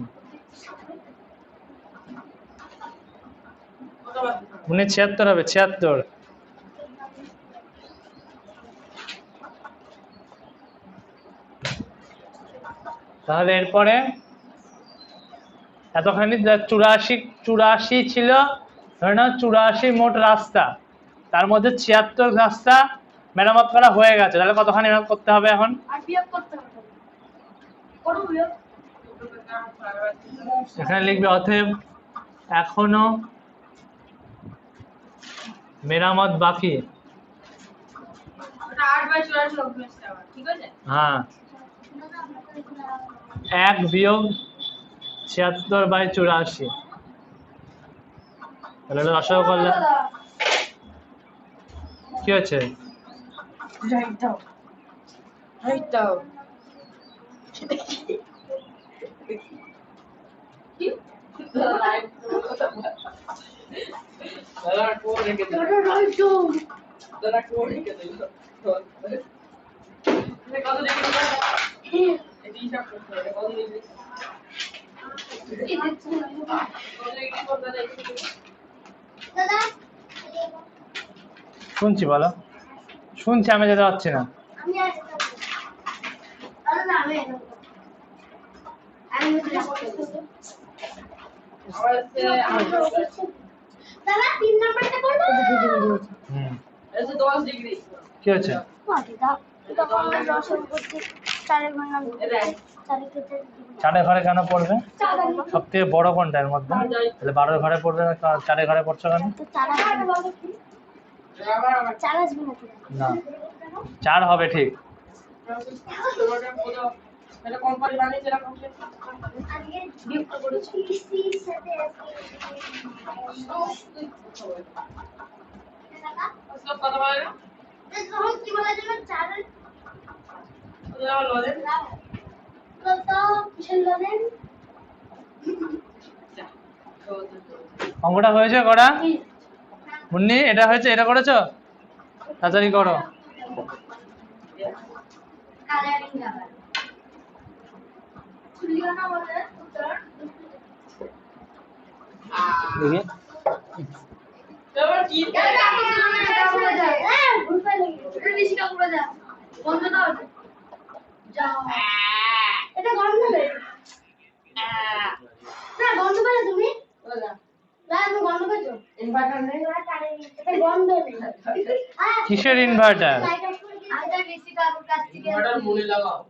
কত বাকি? 76 হবে, 76। তাহলে এরপরে এতখানি 84 ছিল, ধরে নাও 84 মোট রাস্তা, তার মধ্যে 76 রাস্তা মেরামত করা হয়ে গেছে। তাহলে কতখানি মেরামত করতে হবে এখন? আর বিয়োগ করতে হবে করব বিয়োগ এখানে লিখবে অতএব এখনো মেরামত বাকি। ওটা 8/84 অভ্যাস আবার, ঠিক আছে? হ্যাঁ, 1 বিয়োগ 76/84। তাহলে এটা রসগোল্লা করলে কি হচ্ছে? রাইট দাও। রাইট দাও। কি? রাইট দাদা কোড রেখে দাও। দাদা কোড রেখে দাও। তুমি কত লিখে দিবা? এই হিসাব করতে হবে। কত লিখে? কত লিখে করতে দাদা? দাদা শুনছি, বলো। শুনছি, আমি যেতে পারছি না। আমি আর আমি আমার হচ্ছে দাদা 3 নাম্বারটা করব হুম, এসে 10 ডিগ্রি। কি হচ্ছে? তখন আমরা রসম করছি 4 ঘন্টা রাইট। 4 কেটে 4 ঘরে কেন পড়বে? সব থেকে বড় কোনটা এর মধ্যে? তাহলে 12 ঘরে পড়বে না, 4 ঘরে পড়ছো কেন? তো 4 আবার আবার 4 আসবে নাকি না, 4 হবে ঠিক। তোমাদের কত এটা কোম্পানি বানিয়েছে এরকম আজকে বিয়োগ করেছি সির সাথে সব কত বলে না? তখন কি বলা যাবে 4 ওরা লজে কত কিসের ললেন অঙ্কটা হয়েছে করা? মুন্নি, এটা হয়েছে? এটা করেছো? তাড়াতাড়ি করো। কালারিং রাবার চুলিও না বলে উত্তর দেখি। এবার কি এটা গন্ধ নেই না গন্ধ পেলে তুমি ওলা না তুমি গন্ধ পেয়েছো ইনভার্টার নেই এটা গন্ধ নেই কিসের ইনভার্টার? আচ্ছা বেশি কাকুর কাছ থেকে ইনভার্টার মনে লাগাও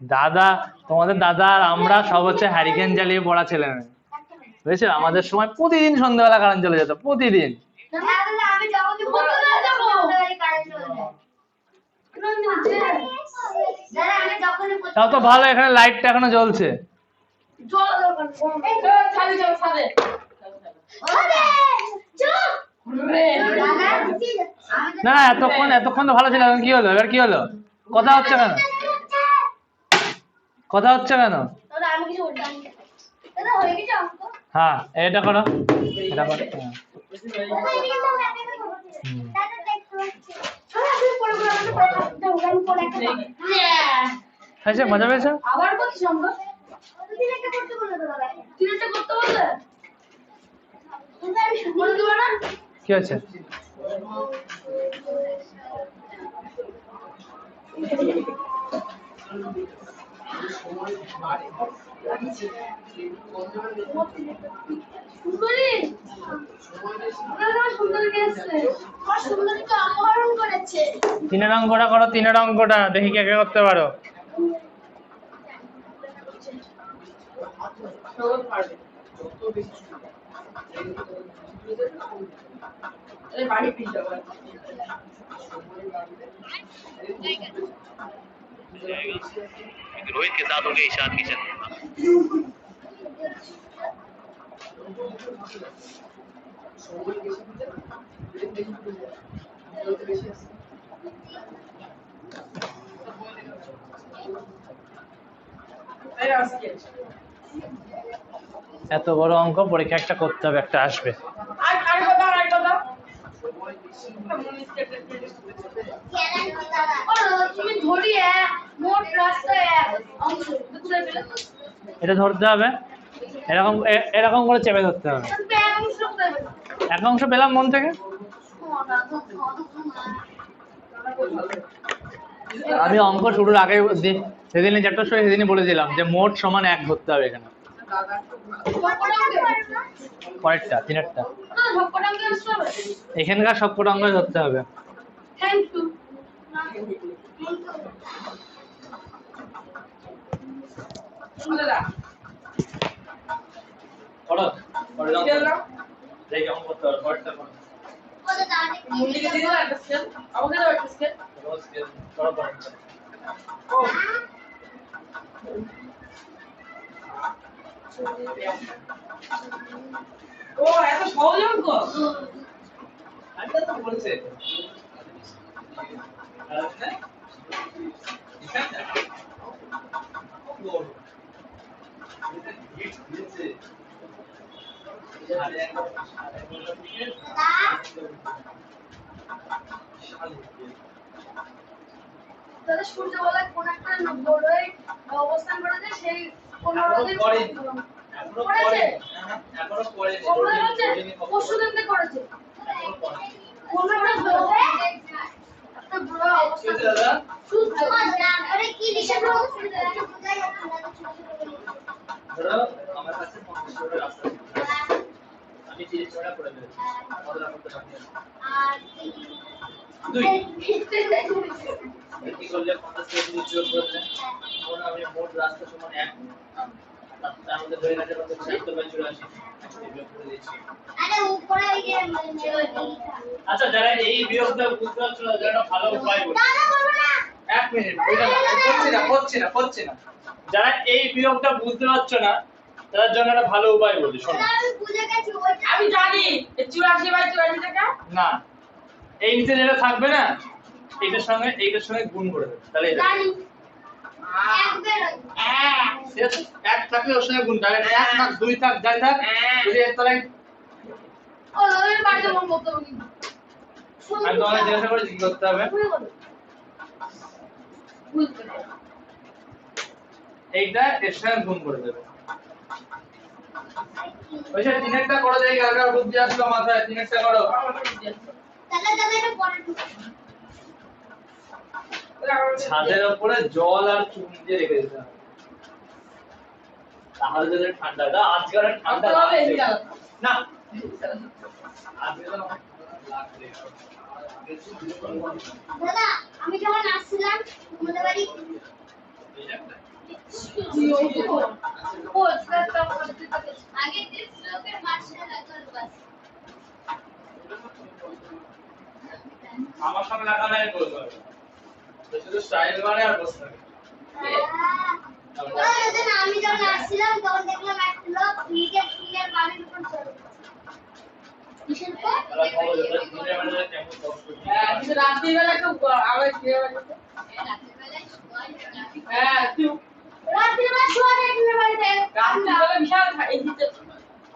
দাদা, তোমাদের দাদা আর আমরা সব হচ্ছে হ্যারিকেন জ্বালিয়ে পড়া ছেলে মেয়ে, বুঝেছো? আমাদের সময় প্রতিদিন সন্ধ্যাবেলা কারেন্ট চলে যেত, প্রতিদিন। আমি যাবো তো বলতে যাবো কারেন্ট চলে যায় দাদা আমি যখন তাও তো ভালো, এখানে লাইটটা এখনো জ্বলছে। জল দরকার গরম ছাদে যাও ছাদে ওরে চুপ দাদা না এতক্ষণ তো ভালো ছিল, এখন কি হলো? এবার কি হলো? কথা হচ্ছে কেন? কথা হচ্ছে কেন? দাদা আমি কিছু বলতাম না। দাদা হয়ে গেছে অঙ্ক হ্যাঁ, এটা করো, এটা করো। হ্যাঁ। হয়ে গেছে আমি একটা খবর দিই দাদা দেখতে পাচ্ছি চলো আপনি পড়ে পড়ে আমাকে পড়ে দাও আমি পড়ে একটা হয়েছে? মজা পেয়েছো? আবার করছিস অঙ্ক দিন একটা করতে বললে তো দাদা দিন একটা করতে বললে তুমি আমি বলে দেবো না কি হয়েছে? সুন্দরী দাদা সুন্দরী এসেছে আর সুন্দরীকে অপহরণ করেছে তিনের অঙ্কটা করো, তিনের অঙ্কটা দেখি কে কে করতে পারো। সবাই পারবে আরে বাড়ি পিন যাবো रोहित के साथ हो गए ईशान किशन। এই আজকে এত বড় অঙ্ক পরীক্ষা একটা করতে হবে, একটা আসবে। আর কথা তুমি ধরি মোট রাস্তা অংশ কোথায় পেলে এটা ধরতে হবে, এরকম করে চেপে ধরতে হবে। তুমি এক অংশ কোথায় পেলে এক অংশ পেলাম মন থেকে। আমি অঙ্ক শুরুর আগে সেদিনই চ্যাপ্টার শুরু সেদিনই বলেছিলাম যে মোট সমান 1 ধরতে হবে এখানে। পরেরটা, তিনেরটা, এখানকার সবকটা অঙ্ক ধরতে হবে। থ্যাংক ইউ দাদা করো, খেললাম দেখি অঙ্ক করতে হবে। পরেরটা করো, মুন্ডিকে দিয়ে দাও একটা স্কেল আমাকে দাও একটা স্কেল করো পরেরটা। ও এত সহজ অঙ্ক আচ্ছা তো বলছে দাদা সূর্যবেলায় কোন একটা বড়ই অবস্থান করেছে সেই 15 দিন করেছে কবে হচ্ছে পরশুদিন থেকে করেছে কোন একটা গ্রহ একটা গ্রহ অবস্থান সূর্য আরে কি লিখে ধরো আমার কাছে 50 টাকা রাস্তা আমি 30 টাকা করে দেব কত টাকা করতে পারি আর দুই কি করলে 50 টাকা দিয়ে যোগ করলে তখন আমি মোট রাস্তা সমান 1 তার মধ্যে ধরে রাখতে পারতে 76/84 একসাথে বিয়োগ করে দিচ্ছি। আরে উপরে ওই যে আচ্ছা যারা এই বিয়োগটা বুঝতে পারছো না যারা ভালো উপায় বলি দাদা বলবো না 1 মিনিট করছি না যারা এই বিয়োগটা বুঝতে পারছো না তার জন্য একটা ভালো উপায় বলি শোনো। আমি বুঝে গেছি ওইটা আমি জানি 84/84 টাকা না এই নিচে যেটা থাকবে না এইটার সঙ্গে গুণ করে দেবে তাহলে এটা জানি এক বের ঠিক আছে? এক থাকলে ওর সঙ্গে গুণ তাহলে 1 থাক 2 থাক যাই থাক যদি এর তলায় ও ওই বাড়িতে মন করতে হবে কিন্তু আমি তোমাকে জিজ্ঞাসা করে কি করতে হবে বুঝতে পারো এইটা এর সঙ্গে গুণ করে দেবে। ওই যে তিনেরটা করে দেই কালকে বুদ্ধি আসলো মাথায় তিনেরটা করো। দাদা দাদা এটা পরে ছাদের উপরে জল আর চুন দিয়ে রেখে দিতে হবে তাহলে যদি ঠান্ডাটা আজকে আর ঠান্ডা হবে লাগছে না আজকে তো লাগছে দাদা আমি যখন আসছিলাম তোমাদের বাড়ি ও সেটা আগে দিস লোকের মাছটা লাগার বাস আমার সামনে লাগা নাই বলতে হবে তো শুধু স্টাইল মানে আর বসে থাকে আমি যখন আসছিলাম তখন দেখলাম একটা লোক ফ্রিজের পানির উপর চলে কিসের উপর? হ্যাঁ, কিন্তু রাত্রিবেলা একটু আবার খেয়ে বাড়িতে। হ্যাঁ, তুই রাত্রিবেলা শোয়া যায় কিনা বাড়িতে? রাত্রিবেলা বিশাল এই দিতে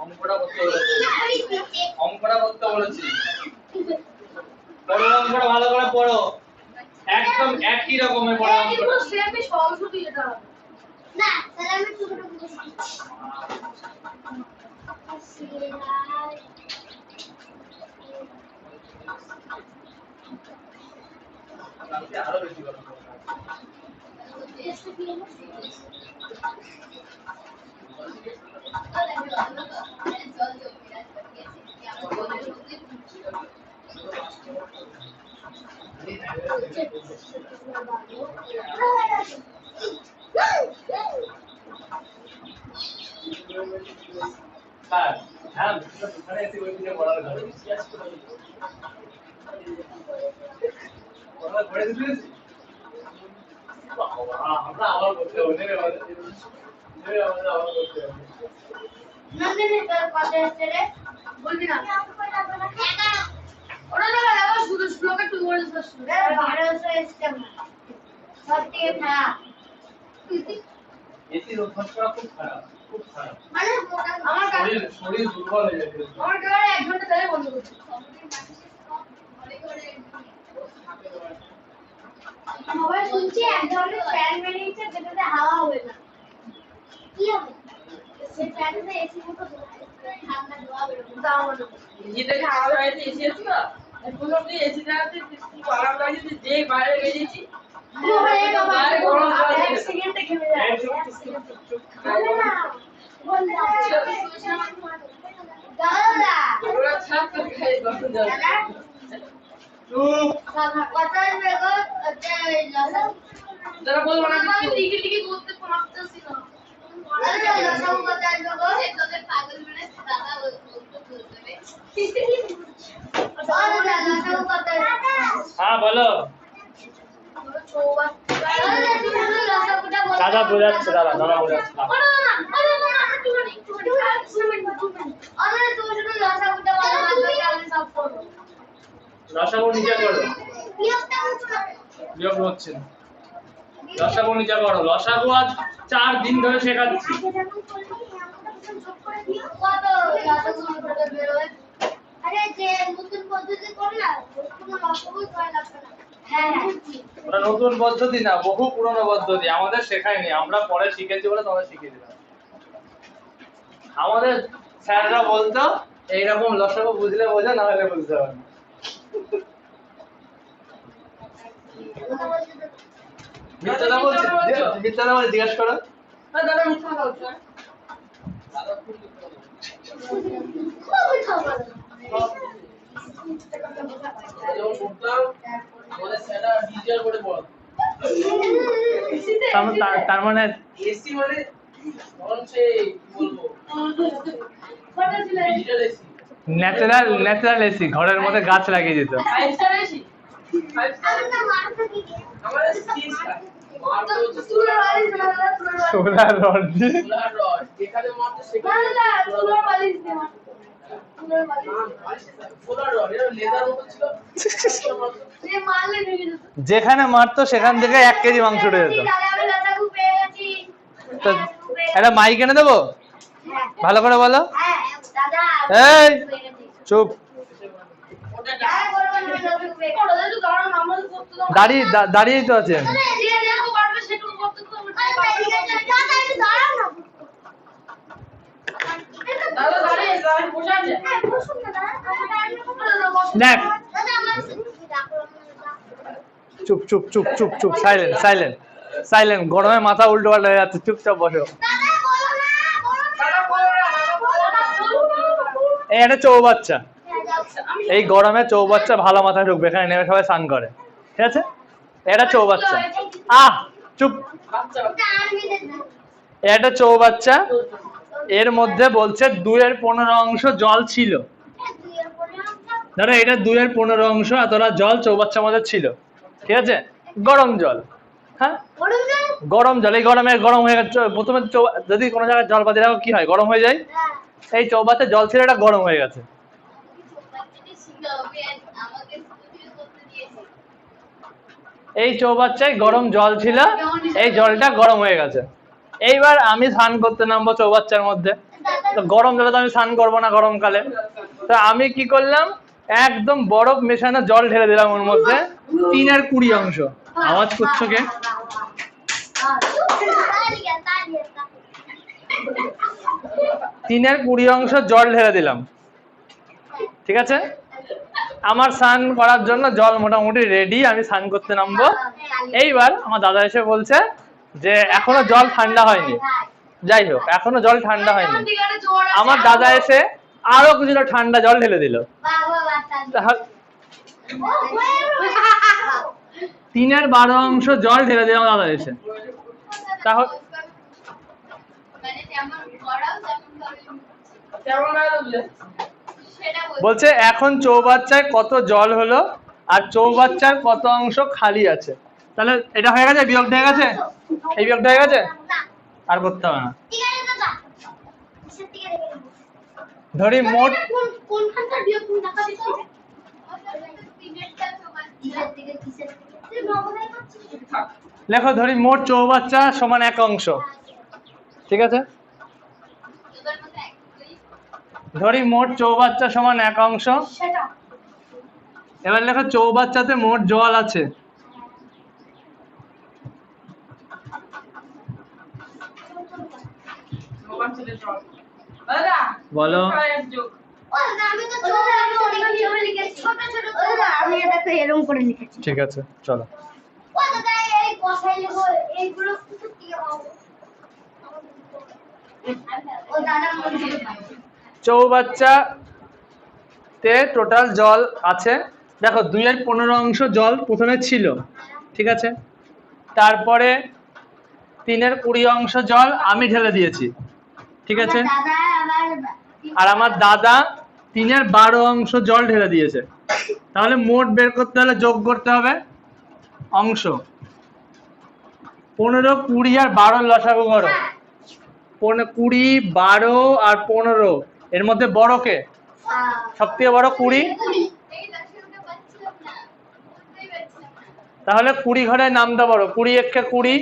অঙ্কটা করতে বলেছি অঙ্কটা করতে বলেছি পড়ো অঙ্কটা ভালো করে পড়ো একদম একই রকমের পড়ো অঙ্কটা পুরো সেমই সহজ দিতে হবে না তাহলে আমি ছোট বুঝছি আরো বেশি কথা স্যার হ্যাঁ ওখানে এসে ওই দিকে পড়ার ঘরে পড়া করে দিয়েছি আমরা আবার করতে হবে নেবে আমাদের আবার করতে হবে নন্দিনী তোর কথা হচ্ছে রে বলবি না ওরা না আবার শুধু শ্লোকে তুই বলে দিস রে 1200 স্টেপ সত্যি না এসির অভ্যাস করা খুব খারাপ খুব খারাপ মানে আমার কাছে শরীর দুর্বল হয়ে যাবে আমার কাছে 1 ঘন্টা ধরে বন্ধ করছি সবাই শুনছি এক ধরনের ফ্যান বেরিয়েছে যেটাতে হাওয়া হবে না কি হবে সে ফ্যানে এসি মতো ঠান্ডা ধোয়া বেরোবে তাও না যেটাকে আমার বাড়িতে এসে আছে না এখন অব্দি এসে যাচ্ছে কি আরাম লাগছে যে বাইরে বেরিয়েছি বাইরে গরম জল এক সেকেন্ডে ঘেমে যায় দাদা ওরা ছাদ থেকে খাই গরম জল চুপ কথা বেগো যারা বলবো না আমি টিকি টিকি করতে পারতেছি না আরে লসাগু কথা বেগো তোদের পাগল মানে দাদা বলতে বলতে আরে লসাগু কথা হ্যাঁ বলো দাদা বোঝাচ্ছে দাদা বোঝাচ্ছে রসাগো নিচে করো বিয়োগ হচ্ছে না লসাগু নিচে করো লসাগু আজ 4 দিন ধরে শেখাচ্ছি আরে যে নতুন পদ্ধতি করলা কোনো লসাগু করা লাগবে না হ্যাঁ ওটা নতুন পদ্ধতি না বহু পুরনো পদ্ধতি আমাদের শেখায়নি আমরা পরে শিখেছি বলে তোমাদের শিখিয়ে দিলাম আমাদের স্যাররা বলতো এইরকম লসাগু বুঝলে বোঝা না হলে বুঝতে হবে না মিথ্যাটা বলছি মিথ্যাটা বলে জিজ্ঞেস করো দাদা মিথ্যা কথা বলছো খুবই খাবার যখন পড়তাম আমাদের স্যাররা ডিজিটাল করে পড়াতো তার মানে এসি মানে মঞ্চে বলবো ডিজিটাল এসি ন্যাচারাল এসি ঘরের মধ্যে গাছ লাগিয়ে দিত 5 স্টার এসি 5 স্টার আমি না মারতে কি আমাদের 3 স্টার মারতে হচ্ছে তুলার বালিশ না সোলার রড দিয়ে সোলার রড যেখানে মারতে না সেখানে না তুলার বালিশ দে তুলার বালিশ সোলার রড এর লেদার মতো ছিল সে মারলে ভেঙে যেত যেখানে মারতো সেখান থেকে 1 কেজি মাংস উঠে যেত দাদা আমি লসাগু পেয়ে গেছি তো একটা মাইক এনে দেবো হ্যাঁ ভালো করে বলো হ্যাঁ দাদা এই! পেয়ে গেছি চুপ ওটা হ্যাঁ করব না লসাগু পেয়ে গেছি দাদা একটু দাঁড়ান আমরা তো করতে দাও দাঁড়িয়েই তো আছেন যে দেখো পারবে সেটুকু করতে তো ঠিক আছে দাদা একটু দাঁড়াও না দাদা দাঁড়িয়ে দাঁড়িয়ে বসে আছে হ্যাঁ বসুন না দাদা দেখ দাদা আমার চুপ চুপ চুপ চুপ চুপ সাইলেন্ট গরমে মাথা উল্টো পাল্টা হয়ে যাচ্ছে চুপচাপ বসো দাদা বলো না দাদা বলো না এই একটা চৌবাচ্চা এই গরমে চৌবাচ্চা ভালো মাথায় ঢুকবে এখানে নেমে সবাই স্নান করে ঠিক আছে এটা চৌবাচ্চা চুপ বাচ্চা এটা চৌবাচ্চা এর মধ্যে বলছে 2/15 অংশ জল ছিল ধরো এটা 2/15 অংশ এতটা জল চৌবাচ্চার মধ্যে ছিল ঠিক আছে গরম জল হ্যাঁ গরম জল গরম জল, এই গরম হয়ে গেছে প্রথমে যদি কোনো জায়গায় জল বাঁধি রাখো কি হয়, গরম হয়ে যায়। এই চৌবাচ্চা জল ছিল, এটা গরম হয়ে গেছে। এই চৌবাচ্চায় গরম জল ছিল, এই জলটা গরম হয়ে গেছে। এইবার আমি স্নান করতে নামবো চৌবাচ্চার মধ্যে, তো গরম জলে তো আমি স্নান করবো না গরমকালে। তো আমি কি করলাম, একদম বরফ মেশানো জল ঢেলে দিলাম ওর মধ্যে, 3/20 অংশ। আওয়াজ করছো কে? 3/20 অংশ জল ঢেলে দিলাম, ঠিক আছে। আমার স্নান করার জন্য জল মোটামুটি রেডি, আমি স্নান করতে নামবো। এইবার আমার দাদা এসে বলছে যে এখনো জল ঠান্ডা হয়নি। যাই হোক, এখনো জল ঠান্ডা হয়নি। আমার দাদা এসে আরো কিছুটা ঠান্ডা জল ঢেলে দিল। 3/12 অংশ জল ঢেলে দিল আমার দাদা এসে। তাহলে বলছে এখন চৌবাচ্চায় কত জল হলো আর চৌবাচ্চার কত অংশ খালি আছে। তাহলে এটা হয়ে গেছে, বিয়োগটা হয়ে গেছে, এই বিয়োগটা হয়ে গেছে, আর করতে হবে না। ধরি মোট কোনখানকার বিয়োগ তুমি দেখা দিছো? লেখো, ধরি মোট চৌবাচ্চা সমান 1 অংশ, ঠিক আছে। ধরি মোট চৌবাচ্চা সমান 1 অংশ। এবার লেখো চৌবাচ্চাতে মোট জল আছে। বলো। ঠিক আছে, চলো। চৌবাচ্চাতে টোটাল জল আছে, দেখো 2/15 অংশ জল প্রথমে ছিল, ঠিক আছে। তারপরে 3/20 অংশ জল আমি ঢেলে দিয়েছি, ঠিক আছে। আর আমার দাদা 3/12 অংশ জল ঢেলে দিয়েছে। তাহলে মোট বের করতে হলে যোগ করতে হবে অংশ। 15, 20 আর 12 লসাগু করো। 20, 12 আর 15, এর মধ্যে বড় কে? সব থেকে বড় 20। তাহলে 20 ঘরে নামটা বড়। 20 1 20,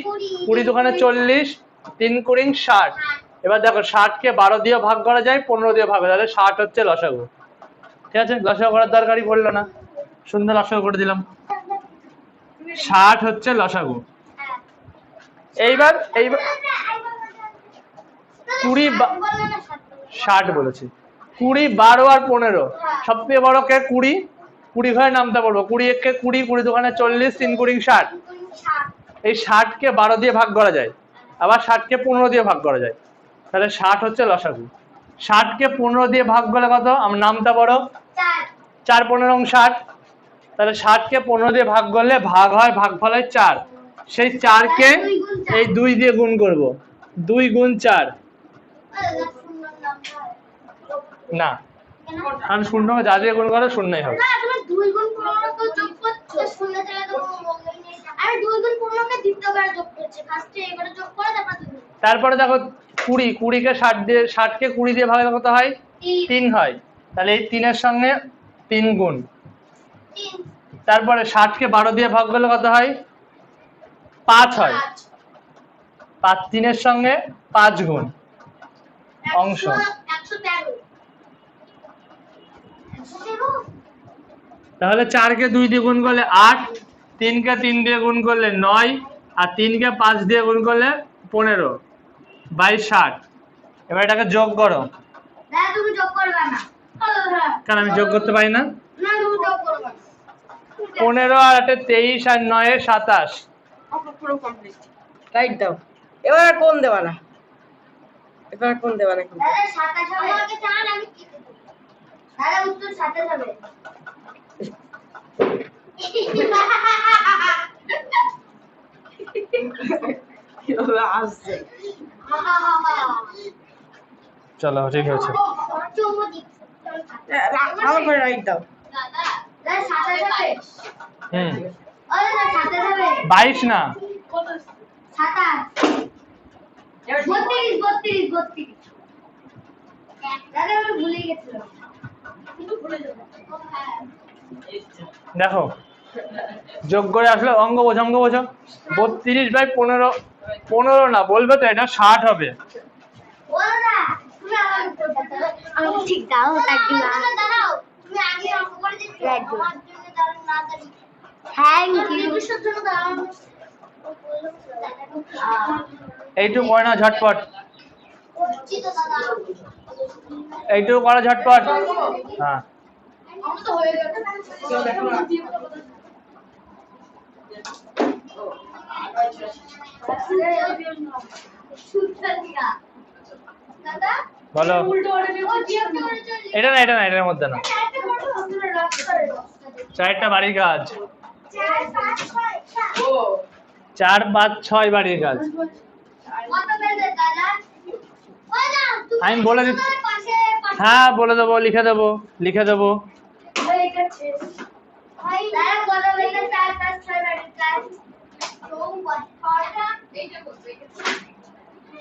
20 2 40, 3 20 60। এবার দেখো 60 কে 12 দিয়ে ভাগ করা যায়, 15 দিয়ে ভাগ, তাহলে 60 হচ্ছে লসাগু, ঠিক আছে। লসাগু করার দরকারই পড়লো না, সুন্দর লসাগু করে দিলাম। 60 হচ্ছে লসাগু। এইবার 60 বলেছি। 20, 12 আর 15, সবথেকে বড় কে? 20। 20 ঘরে নামতে পারবো। 20 1 20, 20 2 40, 3 20 60। এই 60 কে 12 দিয়ে ভাগ করা যায়, আবার 60 কে 15 দিয়ে ভাগ করা যায়, তাহলে 60 হচ্ছে লসাগু। 60 কে 15 দিয়ে ভাগ করলে কত? আমার নামটা বড়, 4 15 60। তাহলে 60 কে 15 দিয়ে ভাগ করলে ভাগ হয়, ভাগফল হয় 4। সেই 4 কে এই 2 দিয়ে গুণ করব, 2 গুণ 4। না, কারণ শূন্য যা দিয়ে গুণ করে শূন্যই হবে। তারপরে দেখো 20 কে 60 দিয়ে, 60 কে 20 দিয়ে ভাগ কত হয়? 3 হয়। তাহলে এই 3 এর সঙ্গে 3 গুণ। তারপরে 60 কে 12 দিয়ে ভাগ করলে কত হয়? 5 হয়। 5 3 এর সঙ্গে 5 গুণ অংশ। তাহলে 4 কে 2 দিয়ে গুণ করলে 8, 3 কে 3 দিয়ে গুণ করলে 9, আর 3 কে 5 দিয়ে গুণ করলে 15, 22 60। এবার এটাকে যোগ করো। তুমি যোগ করবে না, কেন আমি যোগ করতে পারি না? না তুমি যোগ করবে না। 15 আর 8 23 আর 9 27। পুরো কমপ্লিট। রাইট দাও। এবার আর কোন দেবা না, এবার কোন দেবা না। দাদা 27 হবে। আমাকে চান আমি কি দেব? দাদা উত্তর 27 হবে। কিভাবে আসছে? চলো ঠিক আছে। আমার করে রাইট দাও। দাদা 27 হবে। হুম, আরে না 27 হবে। 22 না, 32 দাদা আমি ভুলে গেছিলাম কিন্তু ভুলে যাবো হ্যাঁ দেখো যোগ করে আসলে অঙ্ক বোঝো 32/15 15 না বলবে তো এটা 60 হবে। বলো না তুমি আমার উপর দাও আমি ঠিক দাও তাকি না দাঁড়াও তুমি আগে অঙ্ক করে দিচ্ছ আমার জন্য দাঁড়াও না দাঁড়ি থ্যাংক ইউ বিশ্বর জন্য দাঁড়াও এইটুকু করে না ঝটপট, করছি তো দাদা এইটুকু করো ঝটপট। হ্যাঁ আমি তো হয়ে গেছে দাদা বলো। উল্টো করে দিও জিএফটি করে চলি এটা না এটার মধ্যে না, 4টা বাড়ির কাজ, 4 5 6 বাড়ির কাজ। কত বেজে দাদা ওই না আমি বলে দিচ্ছি। পাশে হ্যাঁ বলে দেবো, লিখে দেবো। হয়ে গেছে ভাই দাদা কত বেজে 4 5 6 বাড়ির কাজ তো কতটা এইটা করবে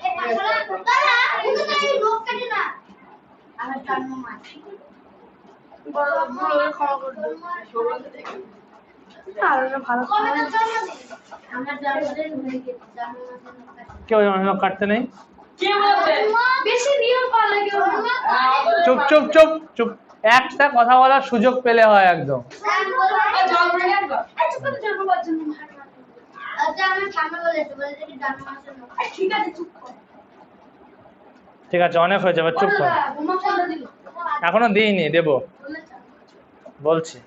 এই পাশলা দাদা তুমি তো এই লোক কেটে না আমার জন্ম মাস বড় বড় খাওয়া করবে আর ভালো কবে তো জন্মদিন আমার জন্মদিন হয়ে গেছে জন্মদিন কেউ কাটতে নেই। কে বলছে? বেশি নিয়ম পালা কেউ চুপ একটা কথা বলার সুযোগ পেলে হয় একদম। জল পড়ে গেল। আচ্ছা আমি সামনে বলেছি বলেছি কি জন্মদিন ঠিক আছে চুপ কর ঠিক আছে অনেক হয়েছে, এবার চুপ কর। বোমা ফেলে দিল এখনো দিইনি, দেবো বলছি।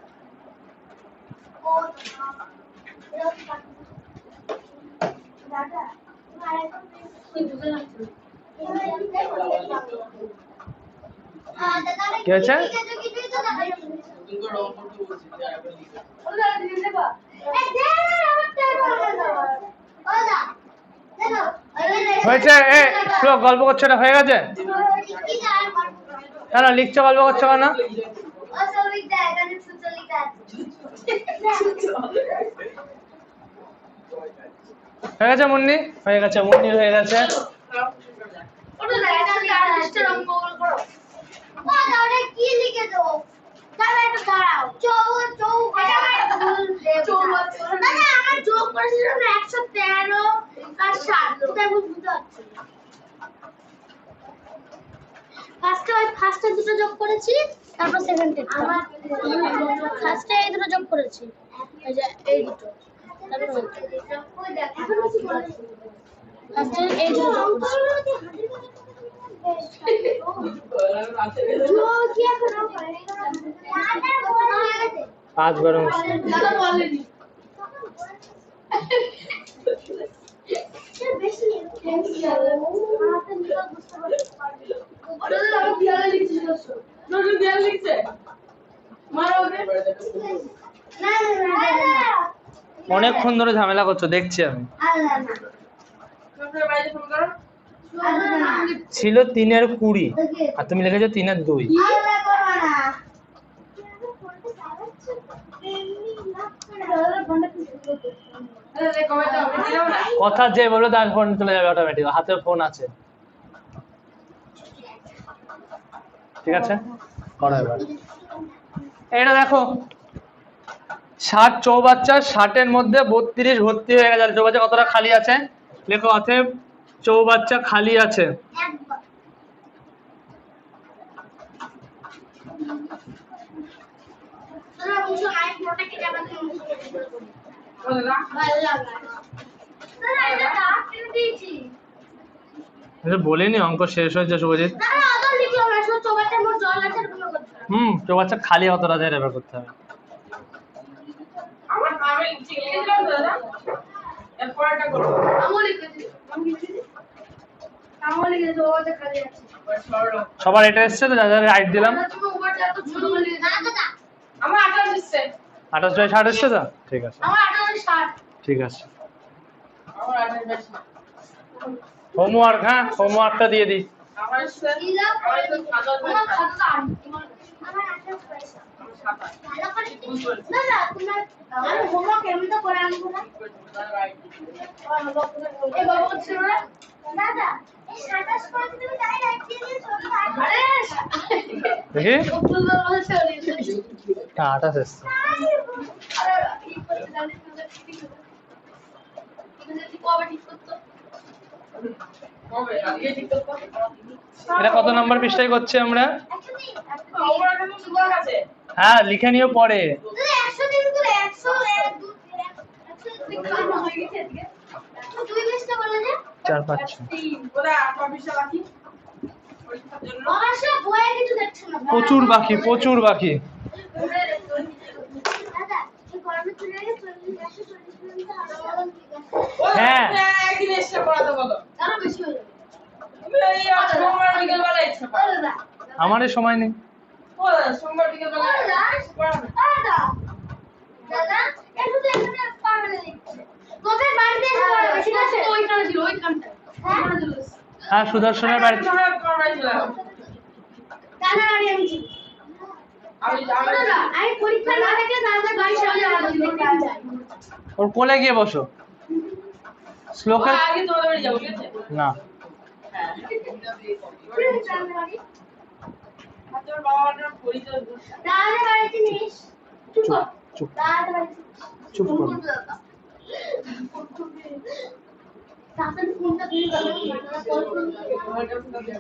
দাদা কি হয়েছে? হয়েছে গল্প করছো, এটা হয়ে গেছে। না লিখছো, গল্প করছো কেন? হয়ে গেছে মুন্নি, হয়ে গেছে মুন্নির হয়ে গেছে। কি লিখে দেবো দাদা একটু দাঁড়াও দাদা আমার যোগ করেছিল না 113 আর 7 ওটা আমি বুঝতে পারছি ফার্স্টে দুটো যোগ করেছি তারপর সেকেন্ডে আমার ফার্স্টে এই দুটো যোগ করেছি এই যে এই দুটো তারপর এখন কি বলেছি ফার্স্টে এই দুটো যোগ করেছি আজ গরম অনেকক্ষণ ধরে ঝামেলা করছো দেখছি আমি। ছিল 3/20 আর তুমি লিখেছো 3/2। কথা যে বলো তার ফোন চলে যাবে অটোমেটিক, হাতে ফোন আছে। ঠিক আছে করো এবার। এটা দেখো 60 চৌবাচ্চা, 60-এর মধ্যে 32 ভর্তি হয়ে গেছে। চৌবাচ্চা কতটা খালি আছে লেখো, অতএব চৌবাচ্চা খালি আছে। বলিনি অঙ্ক শেষ হয়েছে শুভজিৎ। চৌবাচ্চা খালি কতটা দেয় এবার করতে হবে। সবার এটা এসছে তো, যাদের রাইট দিলাম। আমার 28 দিচ্ছে। 28/60 এসছে তো, ঠিক আছে আমার 28/60। ঠিক আছে। আমার 28/60। হোমওয়ার্ক, হ্যাঁ হোমওয়ার্কটা দিয়ে দিই। আমার সাতাশ। ভালো করে না না তোমার আমি হোমওয়ার্ক এমনিতে করে আনবো না এই বাবা ছিল না দাদা এই 27 করে তুমি তাই রাইট দিয়ে দিয়েছো আরে দেখি ফুল বাবা বলছে না 28 এসছে আরে কি করতে জানিস না ঠিক আছে তুমি কবে ঠিক করতে কবে? আজকে ঠিক করতে হবে। এটা কত নাম্বার পৃষ্ঠায় করছি আমরা? আমার একটা সুযোগ আছে। হ্যাঁ লিখে নিও পরে। 100 দিন করে 100 1 2 3 100 হয়ে গেছে আজকে তুই লিস্টটা বলে দে 4 5 6 তিন ওরা আটটা বিষয় বাকি পরীক্ষার জন্য। অবশ্য বইয়ে কিছু দেখছো না প্রচুর বাকি প্রচুর বাকি। দাদা এই গরমে চলে গেছে 140 মিনিট হাসপাতাল হ্যাঁ। একদিন এক্সট্রা পড়াতে বলো। আরো বেশি হয়ে যাবে তুমি এই সোমবার বিকেলবেলা এক্সট্রা পড়াও। দাদা আমারই সময় নেই। ও দাদা, সোমবার বিকেলবেলা extra পড়াবে। দাদা দাদা একটু তো এখানে পারবে না লিখতে তোদের বাড়িতে এসে পড়াবে ঠিক আছে ওইখানে ছিল ওইখানটা হ্যাঁ হ্যাঁ সুদর্শনের বাড়িতে তোমার পড়াই ছিল। দাদা বাড়ি আমি ছিল দাদা আমি পরীক্ষা না থেকে দাদার বাড়ি সামনে আমাদের বাড়ি যাই ওর কোলে গিয়ে বসো। শ্লোকের আগে তোমাদের বাড়ি যাবো, ঠিক আছে? না হ্যাঁ। দাদার বাড়ি আর তোর বাবা মার পরিচয় বল। দাদার বাড়িতে নিস চুপ কর চুপ। দাদার বাড়িতে চুপ কর। তাড়াতাড়ি ফোনটা দিয়ে দাও দাদা কল করবে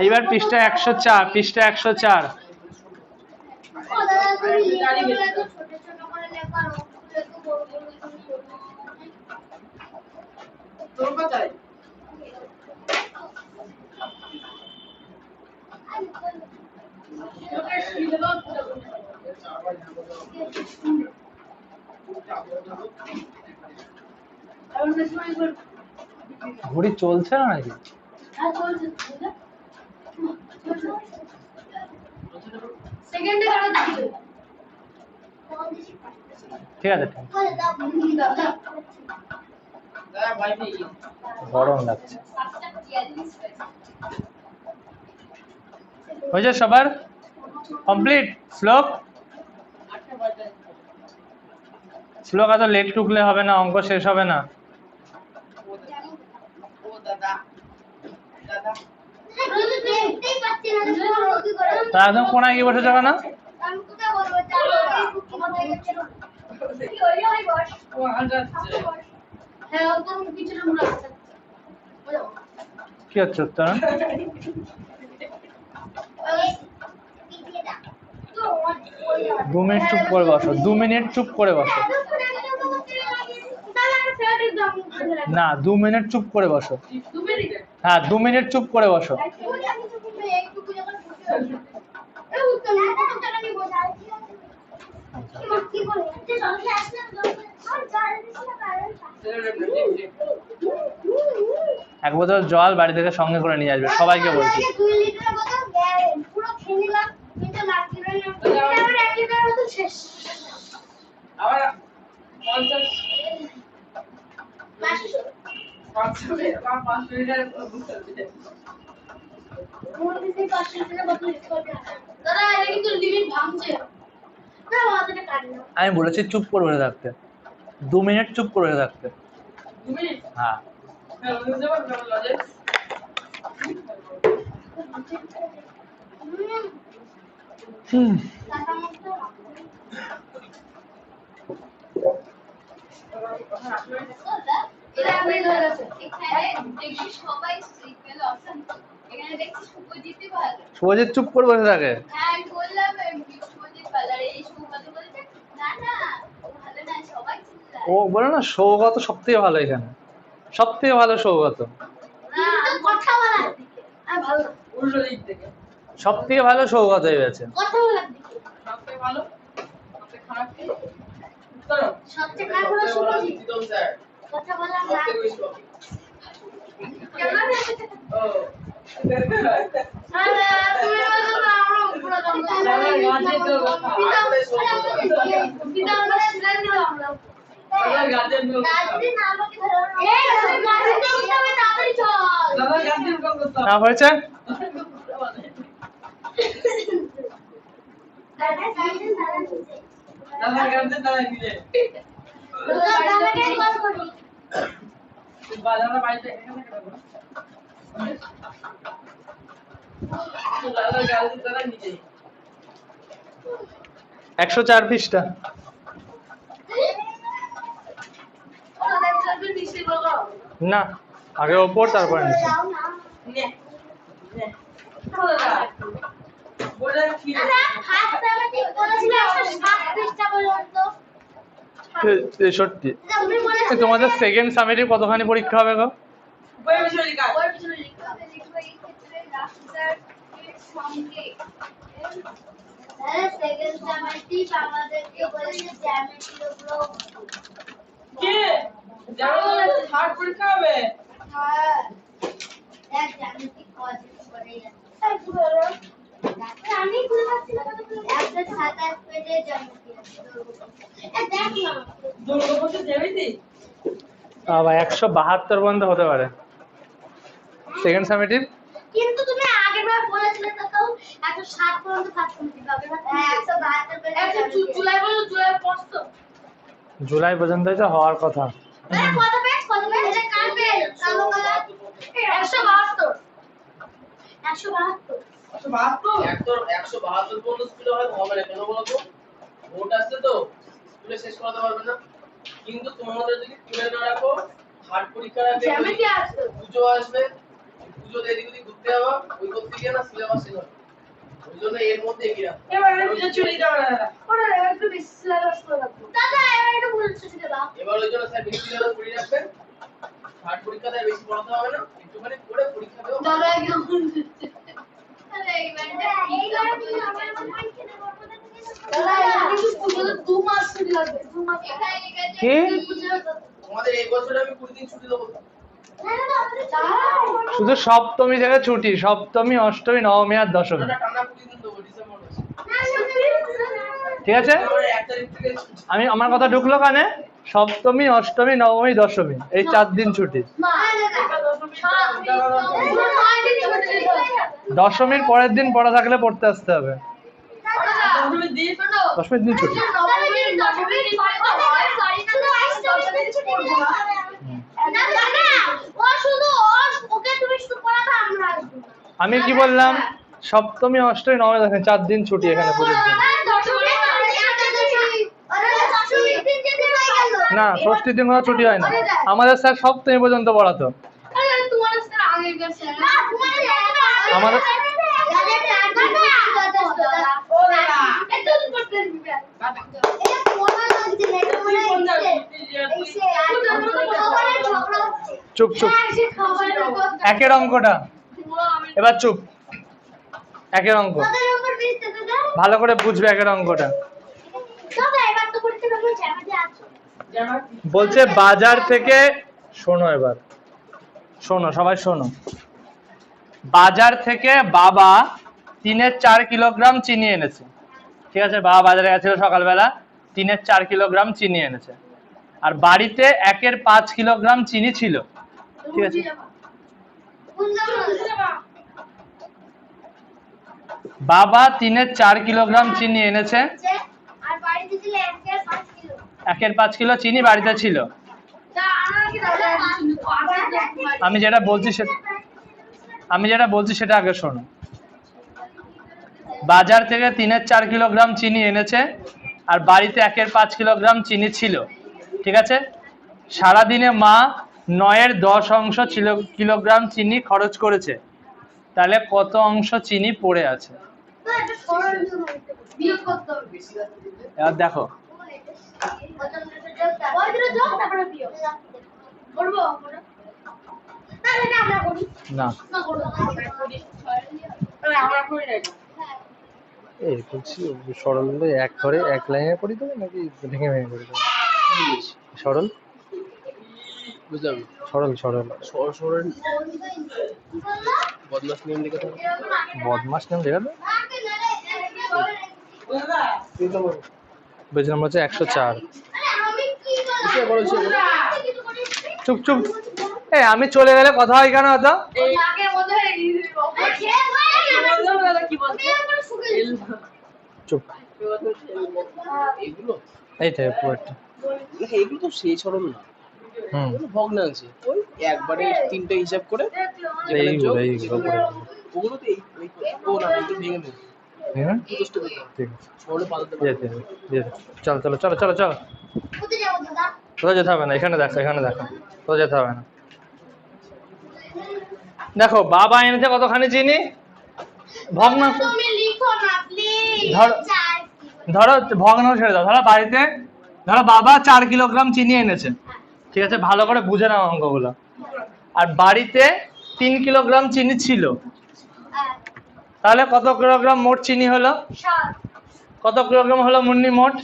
এইবার পৃষ্ঠা 104 পৃষ্ঠা 104 ও দাদা তুমি লিখে তো ছোট ছোট করে লেখা আর ওগুলো একটু বড় বড় করে করবে তোর কোথায়? লোকের স্কুলে দাও আর ওটা সময় করে ঘড়ি চলছে না নাকি? আর চলছে সেকেন্ডে কারো দিবে ঠিক আছে ঠিক আছে। দাদা ভাই পেয়ে গেছি। গরম লাগছে। হয়েছে সবার কমপ্লিট? শ্লোক আটটা বাজে। শ্লোক এত লেট টুকলে হবে না, অঙ্ক শেষ হবে না। ও দাদা দাদা দেখতেই পাচ্ছি না কি করে তা একদম কোনায় গিয়ে বসে যাবে না? আমি কোথায় বলবো জানো এই কুকি মাথায় গেছে কি হইলো ওই বস ও আজাচ্ছে। হ্যাঁ ও তো পিছনে মুড়া আছে কি হচ্ছে উত্তর? 2 মিনিট চুপ করে বসো, 2 মিনিট চুপ করে বসো। না 2 মিনিট চুপ করে বসো। হ্যাঁ 2 মিনিট চুপ করে বসো। এক বোতল জল বাড়ি থেকে সঙ্গে করে নিয়ে আসবে, সবাইকে বলছি। 2 লিটার বোতল পুরো খেয়ে নিলাম কিন্তু লাগছিল না আবার 1 লিটার বোতল শেষ আবার 50 500 500 লিটার বুঝতে ওর দিকে 500 লিটার বোতল ইউজ করতে দাদা এটা কিন্তু লিমিট ভাঙছে না আমাদের কাট না আমি বলেছি চুপ করে বসে থাকতে, 2 মিনিট চুপ করে বসে থাকতে। 2 মিনিট। হ্যাঁ হ্যাঁ বুঝতে পারছো লজিক? হুম। কাটা মতো এটা আমি ধরে গেছে এখানে দেখি সবাই সিগন্যাল অপশন এখানে দেখছি শুভজিৎই ভালো শুভজিৎ চুপ করে বসে থাকে। হ্যাঁ আমি বললাম শুভজিৎ ভালো আর এই শুভজিৎ বলছে না না ও ভালো না সবাই চিল্লায় ও বলে না সৌগত সব থেকে ভালো, এখানে সব থেকে ভালো সৌগত, না কথা বলার দিকে আর ভালো না। উল্টো দিক থেকে। সব থেকে ভালো সৌগত হয়ে গেছে। কথা বলার দিকে সবথেকে ভালো, সবথেকে খারাপ কি? উত্তর। সবচেয়ে খারাপ হলো শুভজিৎ স্যার। কথা বলার না কেন ও। আরে তুমি বলো না আমরা উপরে দাম দাদা, গাছে তো কথা। পিতা আমরা সিলাই দিলাম আমরা দাদা গাছের লোক। গাছটি না আমাকে ধরো এই গাছটি উঠতে হবে তাড়াতাড়ি চল দাদা গাছের লোক করতে না হয়েছে? দাদা কাছে দাদা দিলে বাজারে বাইরে এখানে কেন দাদা কাছে দাদা নিচে 104 পৃষ্ঠা। না, আগে ওপর তারপর নিচে। নে নে দাদা বলে কি সত্যি তোমাদের সেকেন্ড সামিটিভ কতখানি পরীক্ষা হবে গো? বই বিষয় লিখা কে জানো হার্ড পরীক্ষা হবে আমি খুলে পাচ্ছি না 127 পেজে জ্যামিতি আছে দেখ না দুর্গা বসে দেবেছি বাবা 172 পর্যন্ত হতে পারে সেকেন্ড সামিটিভ। কিন্তু তুমি আগের বার বলেছিলে তো 107 পর্যন্ত থাকতে হবে 172 পেজে জুলাই পর্যন্ত জুলাই পড়ছো জুলাই পর্যন্ত তো হওয়ার কথা। কত পেজ এটা কার পেজ কালো কালো 172 একদম 172 পর্যন্ত স্কুলে হয় হবে না কেন বলো তো? ভোট আসছে তো স্কুলে শেষ করাতে পারবে না। কিন্তু তোমাদের যদি স্কুলে না রাখো হার্ড পরীক্ষা রাখবে জ্যামিতি আছে পুজো আসবে পুজো এদিক ওদিক ঘুরতে যাবো ওই করতে গিয়ে না সিলেবাস শেষ হবে। ওই জন্য এর মধ্যে এগিয়ে রাখো। এবার আমি চলে যাবো দাদা ওরে একটু বেশি সিলেবাস করে রাখো দাদা এবার একটু বলছো ছিল দাও এবার ওই জন্য স্যার বেশি সিলেবাস পড়িয়ে রাখবেন। হার্ড পরীক্ষা দেয় বেশি পড়াতে হবে না, একটুখানি পড়ে পরীক্ষা দেবো। দাদা একদম দাদা কিছু পুজোতে 2 মাস ছুটি লাগবে 2 মাস কি তোমাদের এই বছরে আমি 20 দিন ছুটি দেবো। শুধু সপ্তমী থেকে ছুটি, সপ্তমী অষ্টমী নবমী আর দশমী, টানা 20 দিন দেবো ডিসেম্বর মাসে। ঠিক আছে? তারপরে 1 তারিখ থেকে ছুটি। আমি আমার কথা ঢুকলো কানে? সপ্তমী অষ্টমী নবমী দশমী এই 4 দিন ছুটি। দশমীর পরের দিন পড়া থাকলে পড়তে আসতে হবে। দশমীর দিন ছুটি। আমি কি বললাম? সপ্তমী অষ্টমী নবমী দশমী 4 দিন ছুটি এখানে পুরীর দিন। না, ষষ্ঠীর দিন কোনো ছুটি হয় না। আমাদের স্যার সপ্তমী পর্যন্ত পড়াতো। আমাদের চুপ চুপ, একের অঙ্কটা এবার চুপ। একের অঙ্ক ভালো করে বুঝবে, একের অঙ্কটা বলছে বাজার থেকে, শোনো এবার শোনো সবাই শোনো, বাজার থেকে বাবা 3-4 কিলোগ্রাম চিনি এনেছে। ঠিক আছে, বাবা বাজারে গেছিল সকালবেলা, 3-4 কিলোগ্রাম চিনি এনেছে। আর বাড়িতে 1-5 কিলোগ্রাম চিনি ছিল। ঠিক আছে, বাবা 3-4 কিলোগ্রাম চিনি এনেছে, 1-5 কিলো চিনি বাড়িতে ছিল। আমি যেটা বলছি সেটা আগে শোনো। বাজার থেকে 3-4 কিলোগ্রাম চিনি এনেছে আর বাড়িতে 1-5 কিলোগ্রাম চিনি ছিল। ঠিক আছে, সারাদিনে মা 9/10 অংশ কিলোগ্রাম চিনি খরচ করেছে। তাহলে কত অংশ চিনি পড়ে আছে? এবার দেখো, না এই বলছি সরল এক ঘরে এক লাইনে পড়ি দেবে নাকি ভেঙে ভেঙে পড়ি দেবে? সরল বুঝলাম। সরল সরল সরল বদমাস নিয়ম লিখে দাও। বদমাস নাম লেখা দেবে। পেজ নাম্বার হচ্ছে 104। চুপ চুপ, আমি চলে গেলে কথা হয় কেন? হতো চুপ। এগুলো এইটাই পুরোটা। এগুলো তো সেই সরম না, হুম, এগুলো ভগ্নাংশে ওই একবারে তিনটে হিসাব করে যেখানে এইগুলো যোগ এইগুলো সেখানে ওগুলো তো ও না একটু ভেঙে নেব হ্যাঁ, দুটো স্টেপ ঠিক আছে, ওগুলো পাল্টাতে যেতে হবে, যেতে। চলো চলো চলো চলো চলো, কোথায় যাবো দাদা? কোথাও যেতে হবে না, এখানে দেখো, এখানে দেখো, কোথাও যেতে হবে না। দেখো বাবা এনেছে কতখানি চিনি, ভগ্নাংশ তুমি লিখো না প্লিজ। ধরো, ধরো ভগ্নাংশ ছেড়ে দাও, ধরো বাড়িতে, ধরো বাবা 4 কিলোগ্রাম চিনি এনেছে, ঠিক আছে, ভালো করে বুঝে নাও অঙ্কগুলো। আর বাড়িতে 3 কিলোগ্রাম চিনি ছিল, তাহলে কত কিলোগ্রাম মোট চিনি হলো? কত কিলোগ্রাম হলো মুন্নি মোট?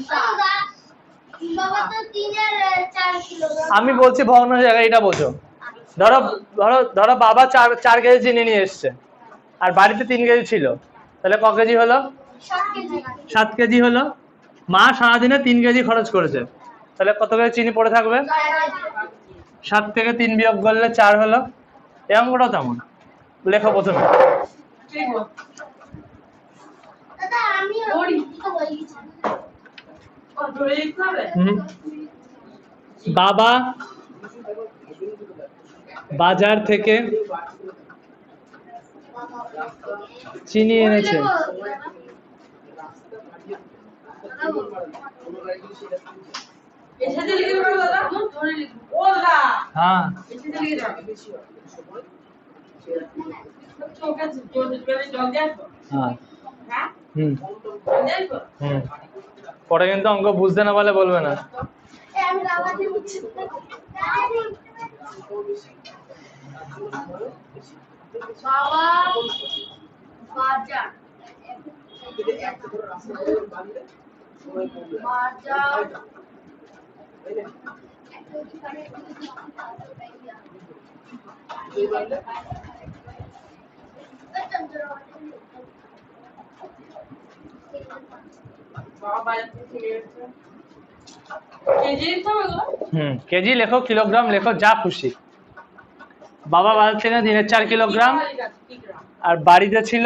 বাবা তো 3 আর 4 কিলোগ্রাম। আমি বলছি ভগ্নাংশ জায়গায়, এটা বোঝো। ধরো ধরো ধরো বাবা 4 কেজি চিনি নিয়ে এসছে, আর বাড়িতে 3 কেজি ছিল, তাহলে ক কেজি হলো? 7 কেজি। 7 কেজি হলো। মা সারাদিনে 3 কেজি খরচ করেছে, তাহলে কত কেজি চিনি পড়ে থাকবে? 7 থেকে 3 বিয়োগ করলে 4 হলো। এই অঙ্কটা তেমন, লেখো প্রথমে। দাদা আমি তো বলে গেছি। হুম। বাবা বাজার থেকে চিনি এনেছে, এসে লিখে দাও দাদা, ধরে লিখো ও দাদা, হ্যাঁ এসে লিখে দাও চোখে জল দিয়ে আসবো। হ্যাঁ, হ্যাঁ হুম জল দিয়ে আসবো। হুম, পরে কিন্তু অঙ্ক বুঝতে না পারলে বলবে না। আমি বাবাকে বুঝছি। বাবা বাজার বাজার বাবা বাইরে থেকে এসেছে কেজি দিতে হবে গো। হুম, কেজি লেখো, কিলোগ্রাম লেখো, যা খুশি। বাবা বাজার থেকে দিনে 4 কিলোগ্রাম, আর বাড়িতে ছিল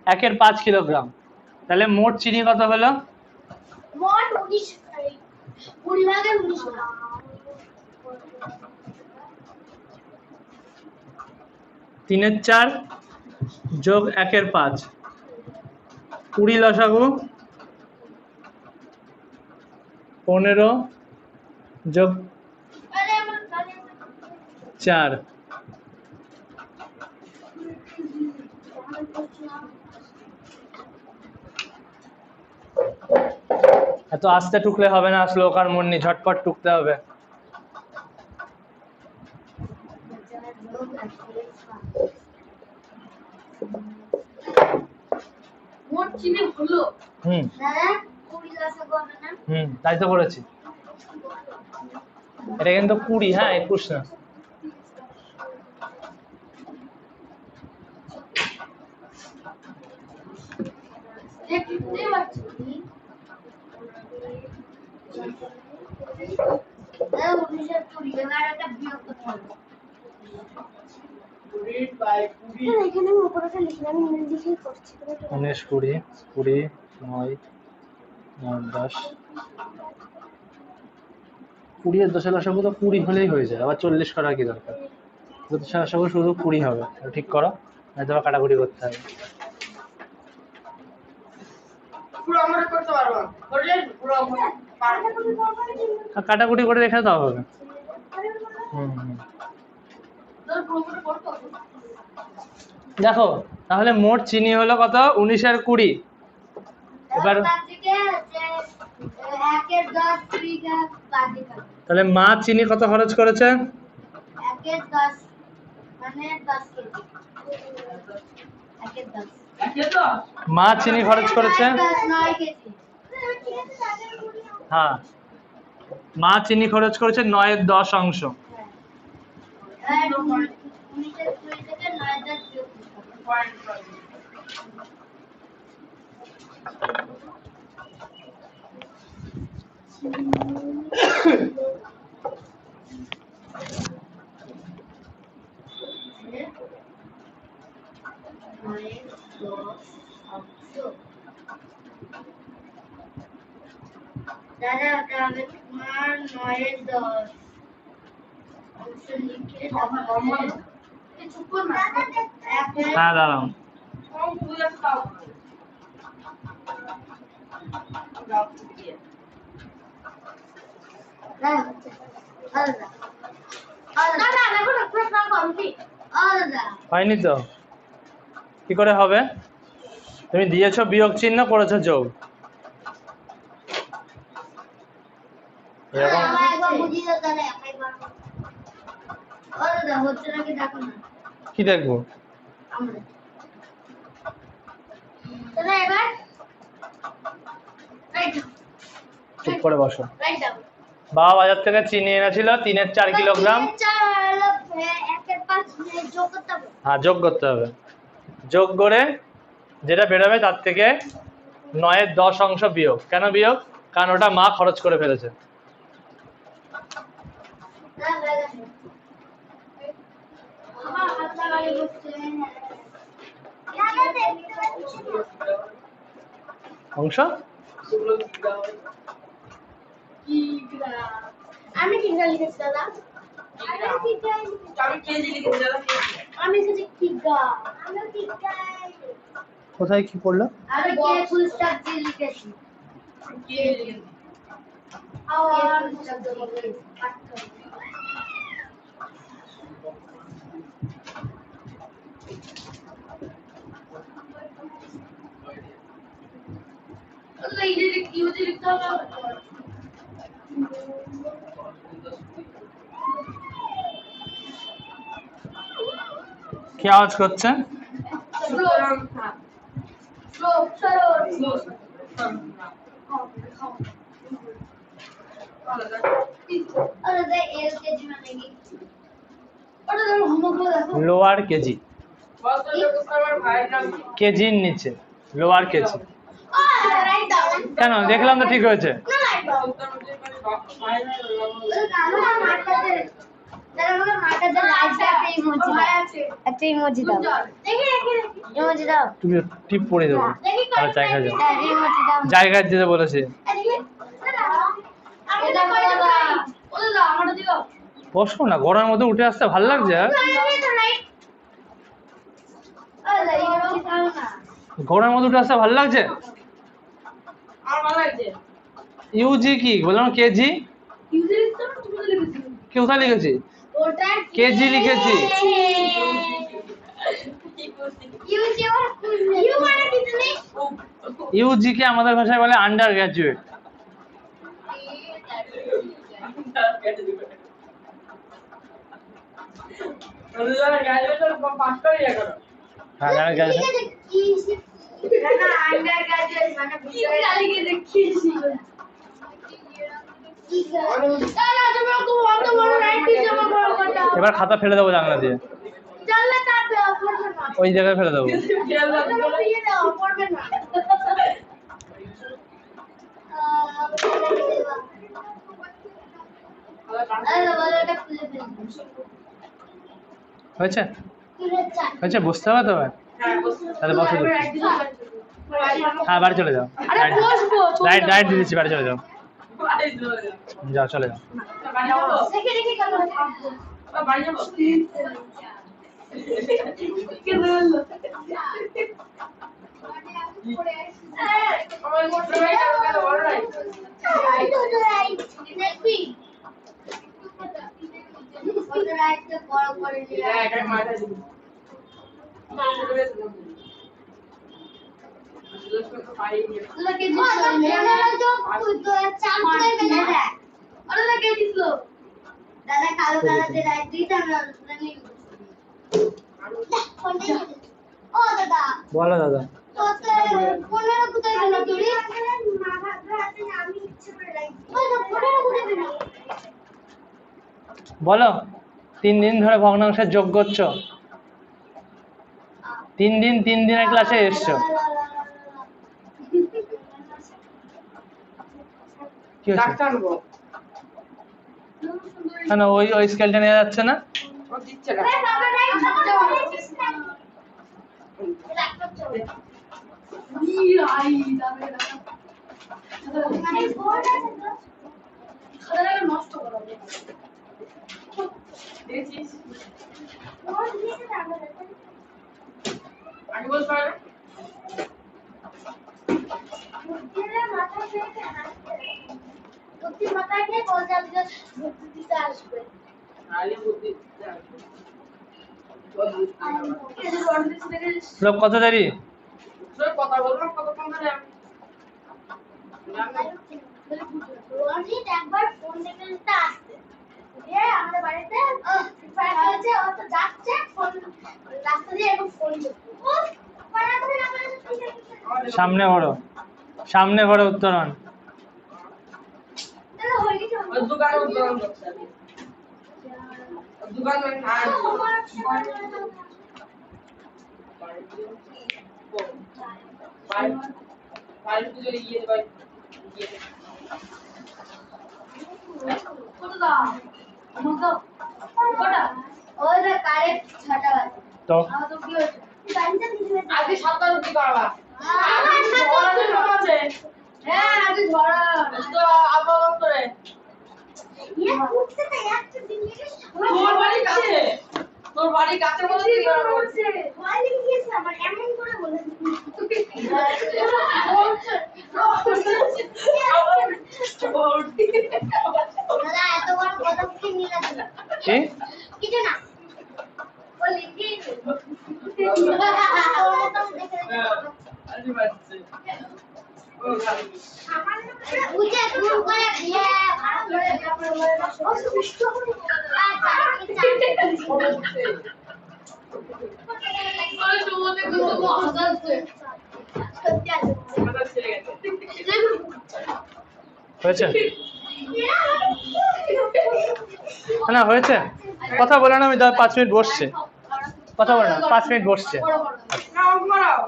1/5 কিলোগ্রাম, তাহলে মোট চিনি কত হলো? মোট 19 20 ভাগের 19 না। 3/4 যোগ 1/5, 20 লসাগু, 15 যোগ আরে আমার 4। এত আস্তে টুকলে হবে না, শ্লোক আর মুন্নি, ঝটপট টুকতে হবে। মোট চিনি হলো হুম দাদা 20 লসাগু হবে না? হুম, তাই তো করেছি। এটা কিন্তু 20, হ্যাঁ 21 না। দেখতে পাচ্ছি দাদা 19 আর 20 এবার একটা বিয়োগ করতে হবে। এখানে আমি উপরেটা লিখলাম, ইংরেজি করছি 19, 20, 20, 9, 9, 10, 20 এর 10 লসাগু তো 20 হলেই হয়ে যায়, আবার 40 করার কি দরকার? 10 লসাগু শুধু 20 হবে, ঠিক করো, নয়তো আবার কাটাকুটি করতে হবে। পুরো আমরা করতে পারবো না, করলে পুরো আমরা পারবো আর কাটাকুটি করে রেখে দাও হবে। হুম হুম, তোর পুরো পুরো করতে হবে। দেখো তাহলে মোট চিনি হলো কত? 19 আর 20। এবার তার থেকে যে 1 এর 10 20 বাদ দিতে হবে। তাহলে মা চিনি কত খরচ করেছে? 1 এর 10 মানে 10 কেজি। 1 এর 10 একে তো মা চিনি খরচ করেছে, 9 কেজি। হ্যাঁ মা চিনি খরচ করেছে 9/10 অংশ। হ্যাঁ 19 এর 20 থেকে 9 এর 10 বিয়োগ করতে হবে। পয়েন্ট করবে দাদা ওটা হবে তোমার 9/10 অংশ লিখে চুপ কর না হ্যাঁ দাঁড়াও। কম বুঝে খাও দাও দিয়ে দাদা দেখো না পুরো সব কমপ্লিট দাদা হয়নি তো, কি করে হবে? তুমি দিয়েছো বিয়োগ চিহ্ন, করেছো যোগ। এরকম আমার একবার বুঝিয়ে দাও তাহলে একবার দাদা হচ্ছে নাকি দেখো না কি দেখবো? আমরা দাদা এবার রাইট চুপ করে বসো। রাইট দাও বাবা বাজার থেকে চিনি এনেছিল 3-এর 4 কিলোগ্রাম। 1-এর 5 যোগ করতে হবে হ্যাঁ যোগ করতে হবে, যোগ করে যেটা বেরোবে তার থেকে 9-এর 10 অংশ বিয়োগ। কেন বিয়োগ? কারণ ওটা মা খরচ করে ফেলেছে। না দাদা আমার হাত লাগালে বসছে দাদা দেখতে পাচ্ছি না অংশ আমি কিগা লিখেছি দাদা আমি কেজি লিখেছি দাদা আমি লিখেছি কিগা আমি কিগা কোথায় কি পড়লো? আমি কে ফুল স্টপ দিয়ে লিখেছি কেজি লিখেছি আর শব্দ লিখেছি আল্লাহ ইউজি লিখতে হবে কি আওয়াজ করছে? লোয়ার কেজি, কেজির নিচে লোয়ার কেজি। কেন? দেখলাম তো ঠিক হয়েছে। একটা ইমোজি দাও ইমোজি দাও তুমি টিপ পড়ে দেবো, তাহলে জায়গায় যাও। ইমোজি দাও জায়গায় যেতে বলেছে। বসো না, গরমের মধ্যে উঠে আসতে ভালো লাগছে? গরমের মধ্যে উঠে আসতে ভালো লাগছে? আমার ভালো লাগছে ইউজি কি বললাম? কেজি কোথায় লিখেছি? কেজি লিখেছি। ইউজি কে আমাদের ভাষায় বলে আন্ডার গ্রাজুয়েট। হ্যাঁ জানা গেছে। এবার খাতা ফেলে দেবো জানলা দিয়ে, ওই জায়গায় ফেলে দেবো। হয়েছে হয়েছে, বুঝতে হবে তো? তাহলে বসো তো। হ্যাঁ বাড়ি চলে যাও, রাইট রাইট দিয়ে দিচ্ছি, বাড়ি চলে যাও। যাও চলে যাও। দাদা কালো কালাতে রাইট দিতাম না ও দাদা বলো দাদা। বলো 3 দিন ধরে ভগ্নাংশের যোগ করছো, 3 দিনের ক্লাসে এসছো। কি হচ্ছে? কেন ওই স্কেলটা নিয়ে যাচ্ছে না? দিচ্ছে না খাতাটাকে নষ্ট করা হবে। দেখছিস আগে বলতে পারবে মাথায় খেয়ে বলতে দিতে আসবে। আগে বুদ্ধি লোক কত দেরি? কথা বললাম কতক্ষণ ধরে আমি রনিত একবার ফোন দেখে নিতে আসছে। দিয়ে আমাদের বাড়িতে ফ্রাই হয়েছে, ও তো যাচ্ছে ফোন রাস্তা দিয়ে এবং ফোন দেখছে। ও পাড়া করে আমাদের সামনে ঘোরো, সামনে ঘোরো উত্তরণ। তাহলে হয়ে গেছে। ওই দোকানে উদ্বোধন করছে আমি ওই দোকান মানে বাড়ি পুজোর ইয়ে ভাই কত দাও? বুঝো কটা? ওই যে কারেক্ট 6টা বাজে। তো আমার তো কি হয়েছে? গাড়িটা দিলে আজকে 7টা রুটি করবা হ্যাঁ আগে ধরা তো আবার করে ইয়ে উঠতে তো একটা দিন তোর বাড়ি কাছে তোর বাড়ি কাছে বলে তুই আর করছে ওয়াইলিং গিয়েছে আমার এমন করে বলে দাদা এত বড় কথা কি নিলা দিল কি? কিছু না বলি কি আরে বাচ্চা বুঝে দূর করে দিয়ে ভাড়া করে তারপরে ও সুস্থ করে আরে তোমাদের কিছু মজা আছে সত্যি আছে কথা ছেড়ে গেছে হয়েছে না হয়েছে? কথা বলে না, আমি 5 মিনিট বসছে, কথা বলে না, 5 মিনিট বসছে, না অঙ্ক মারাও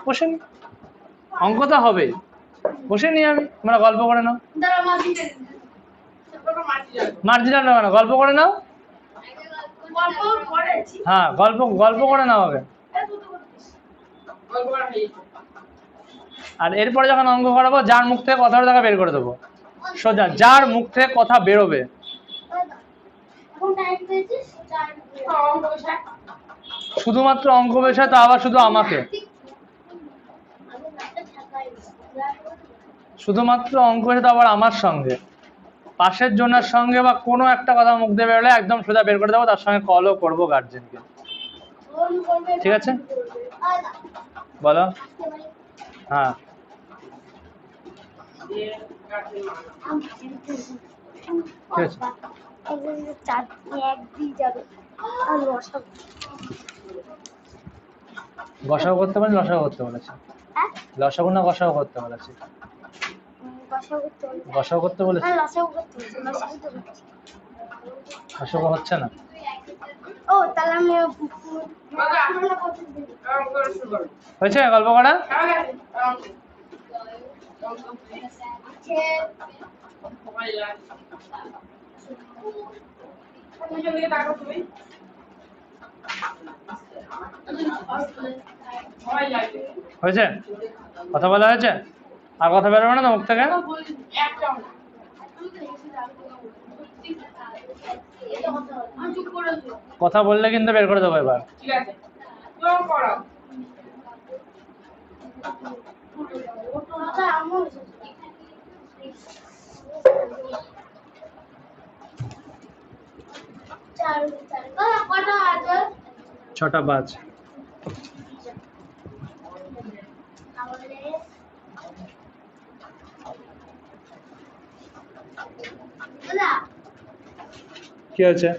বসে নি, অঙ্ক তো হবেই, বসে নি আমি, তোমরা গল্প করে নাও। দাঁড়া মাঝি দে তোকে মারতে যাবে মার্জিনাল না, কেন গল্প করে নাও। গল্প করেছি হ্যাঁ গল্প করে নাও আগে, গল্প করা হয়ে গেছে আর এরপরে যখন অঙ্ক করাবো যার মুখ থেকে কথা টাকা বের করে দেবো, সোজা যার মুখ থেকে কথা বেরোবে। এখন টাইম পেয়েছিস টাইম অঙ্ক বিষয় শুধুমাত্র অঙ্ক বিষয়, তো আবার শুধু আমাকে, আমি নাটক ঢাকাই শুধুমাত্র অঙ্ক বিষয় তো আবার আমার সঙ্গে, পাশের জনের সঙ্গে বা কোনো একটা কথা মুখ দিয়ে বেরোলে একদম সোজা বের করে দেবো, তার সঙ্গে কলও করবো গার্জেনকে। ফোন করবে ঠিক আছে? আদা বলো। হ্যাঁ দিয়ে কাটতে মার ঠিক আছে। গসাও করতে পারি, লসাও করতে বলেছি, লসাগু না গসাও করতে বলেছি, গসাও করতে বলেছি, গসাগু হচ্ছে না। ও তাহলে আমি বাবা অঙ্ক করা শুরু করো হয়েছে গল্প করা? সবাই লাগে নিচের দিকে তাকাও তুমি সবাই লাগে হয়েছে? কথা বলা হয়েছে? আর কথা বেরোবে না তো মুখ থেকে? একটা অঙ্ক আমি চুপ করে আছি কথা বললে কিন্তু বের করে দেবো এবার। ঠিক আছে তুমি অঙ্ক করো ওটা আমার চার কটা আছে 6টা 5। দাদা কি হয়েছে?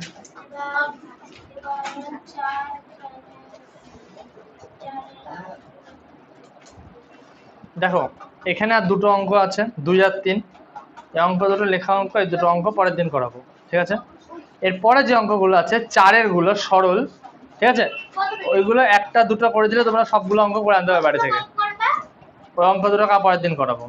দেখো এখানে আর দুটো অঙ্ক আছে, 2 আর 3, এই অঙ্ক দুটো লেখা অঙ্ক, এই দুটো অঙ্ক পরের দিন করাবো, ঠিক আছে? এরপরে যে অঙ্কগুলো আছে 4-এর গুলো সরল, ঠিক আছে, ওইগুলো একটা দুটো করে দিলে তোমরা সবগুলো অঙ্ক করে আনতে হবে বাড়ি থেকে, ওই অঙ্ক দুটো পরের দিন করাবো।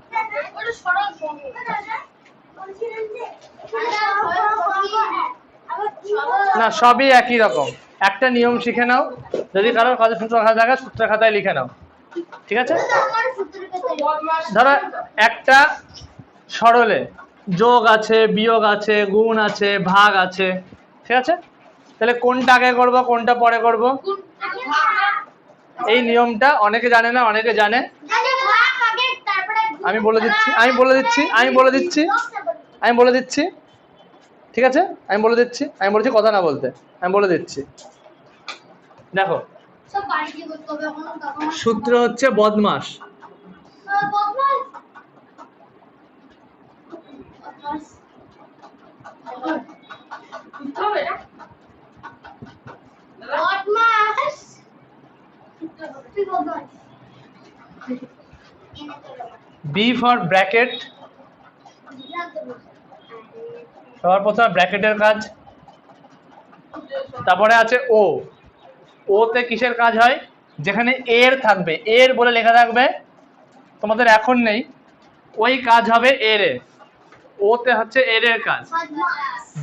না সবই একই রকম, একটা নিয়ম শিখে নাও, যদি কারোর কাজে সূত্র খাতা থাকে সূত্রের খাতায় লিখে নাও, ঠিক আছে? ধরো সরলে যোগ আছে, বিয়োগ আছে, গুণ আছে, ভাগ আছে, ঠিক আছে? তাহলে কোনটা আগে করব কোনটা পরে করব? এই নিয়মটা অনেকে জানে না, অনেকে জানে। আমি বলে দিচ্ছি, আমি বলে দিচ্ছি, আমি বলে দিচ্ছি, আমি বলে দিচ্ছি, ঠিক আছে? আমি বলে দিচ্ছি, আমি বলেছি কথা না বলতে, আমি বলে দিচ্ছি। দেখো, সব বাড়িতে করতে হবে এখন তখন সূত্র হচ্ছে বদমাস। বুঝতে হবে না? বদমাস তুই বদমাস বি ফর ব্র্যাকেট। সবার প্রথমে ব্র্যাকেটের কাজ, তারপরে আছে ও। ওতে কিসের কাজ হয়? যেখানে এর থাকবে, এর বলে লেখা থাকবে, তোমাদের এখন নেই, ওই কাজ হবে এর এর। ওতে হচ্ছে এর এর কাজ।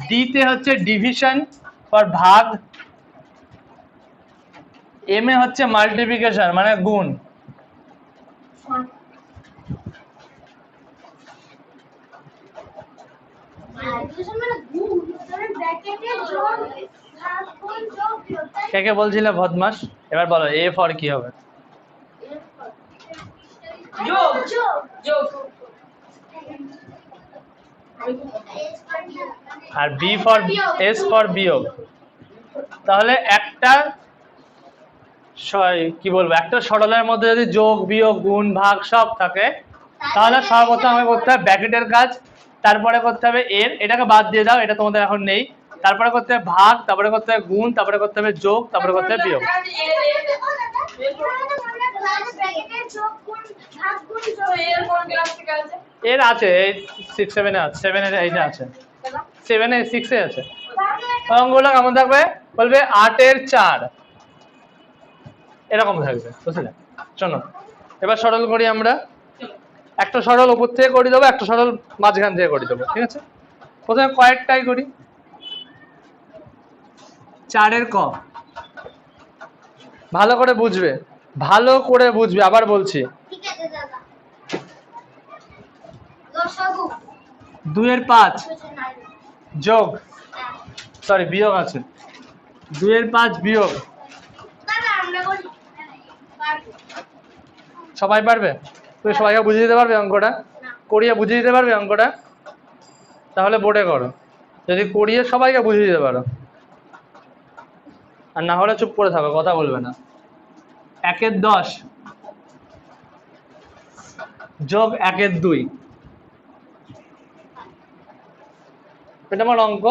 ডিতে হচ্ছে ডিভিশন ফর ভাগ। এম এ হচ্ছে মাল্টিপ্লিকেশন মানে গুণ। কে কে বলছিলে বদমাস? এবার বলো এ ফর কি হবে? যোগ যোগ আর বি ফর এস ফর বিয়োগ। তাহলে একটা কি বলবো, একটা সরলের মধ্যে যদি যোগ বিয়োগ গুণ ভাগ সব থাকে, তাহলে সর্বপ্রথম আমাকে করতে হবে ব্র্যাকেটের কাজ, তারপরে করতে হবে এর, এটাকে বাদ দিয়ে দাও, এটা তোমাদের এখন নেই। তারপরে করতে হবে ভাগ, তারপরে করতে হবে গুণ, তারপরে করতে হবে যোগ, তারপরে করতে হবে বিয়োগ। এর কোন ক্লাস থেকে আছে? এর আছে 6 7 এ আছে, 7 এর এইটা আছে, 7 এ 6 এ আছে। অঙ্কগুলো কেমন থাকবে? বলবে 8 এর 4, এরকম থাকবে, বুঝলে? চলো এবার সরল করি আমরা। একটা সরল উপর থেকে করে দেবো, একটা সরল মাঝখান থেকে করে দেবো, ঠিক আছে? প্রথমে কয়েকটাই করি। 4 এর ক, ভালো করে বুঝবে, ভালো করে বুঝবে, আবার বলছি। ঠিক আছে দাদা লসাগু 2 এর 5 যোগ, সরি বিয়োগ আছে, 2 এর 5 বিয়োগ। দাদা আমরা বলি সবাই পারবে? তুমি সবাইকে বুঝিয়ে দিতে পারবে অঙ্কটা? করিয়ে বুঝিয়ে দিতে পারবে অঙ্কটা? তাহলে বোর্ডে করো, যদি করিয়ে সবাইকে বুঝিয়ে দিতে পারো। আর না হলে চুপ করে থাকো, কথা বলবে না। 1 এর 10 যোগ 1 এর 2, এটা আমার অঙ্ক।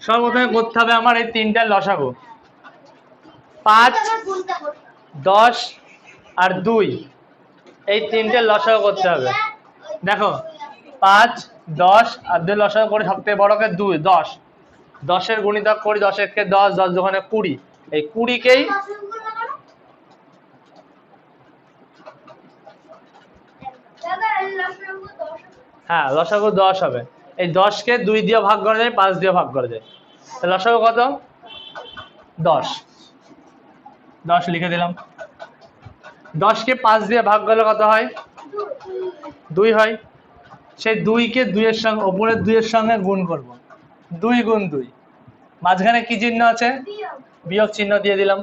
সর্বপ্রথমে করতে হবে আমার এই তিনটার লসাগু। 5 10 আর 2, এই তিনটে লসাগু করতে হবে। দেখো 5 10 আর 2 লসাগু করে, সবথেকে বড়কে 2 10, 10 এর গুণিতক করি, 10 একে 10, 10 দোকানে 20, এই 20 কেই হ্যাঁ লসাগু 10 হবে। এই 10 কে 2 দিয়ে ভাগ করা যায়, 5 দিয়ে ভাগ করা যায়, তাহলে লসাগু কত? 10। 10 লিখে দিলাম। 10 কে 5 দিয়ে ভাগ করলে কত হয়? 2 হয়। সেই 2 কে 2 এর সঙ্গে, উপরের 2 এর সঙ্গে গুণ করব। 2 গুণ 2, মাঝখানে কি চিহ্ন আছে? বিয়োগ চিহ্ন দিয়ে দিলাম।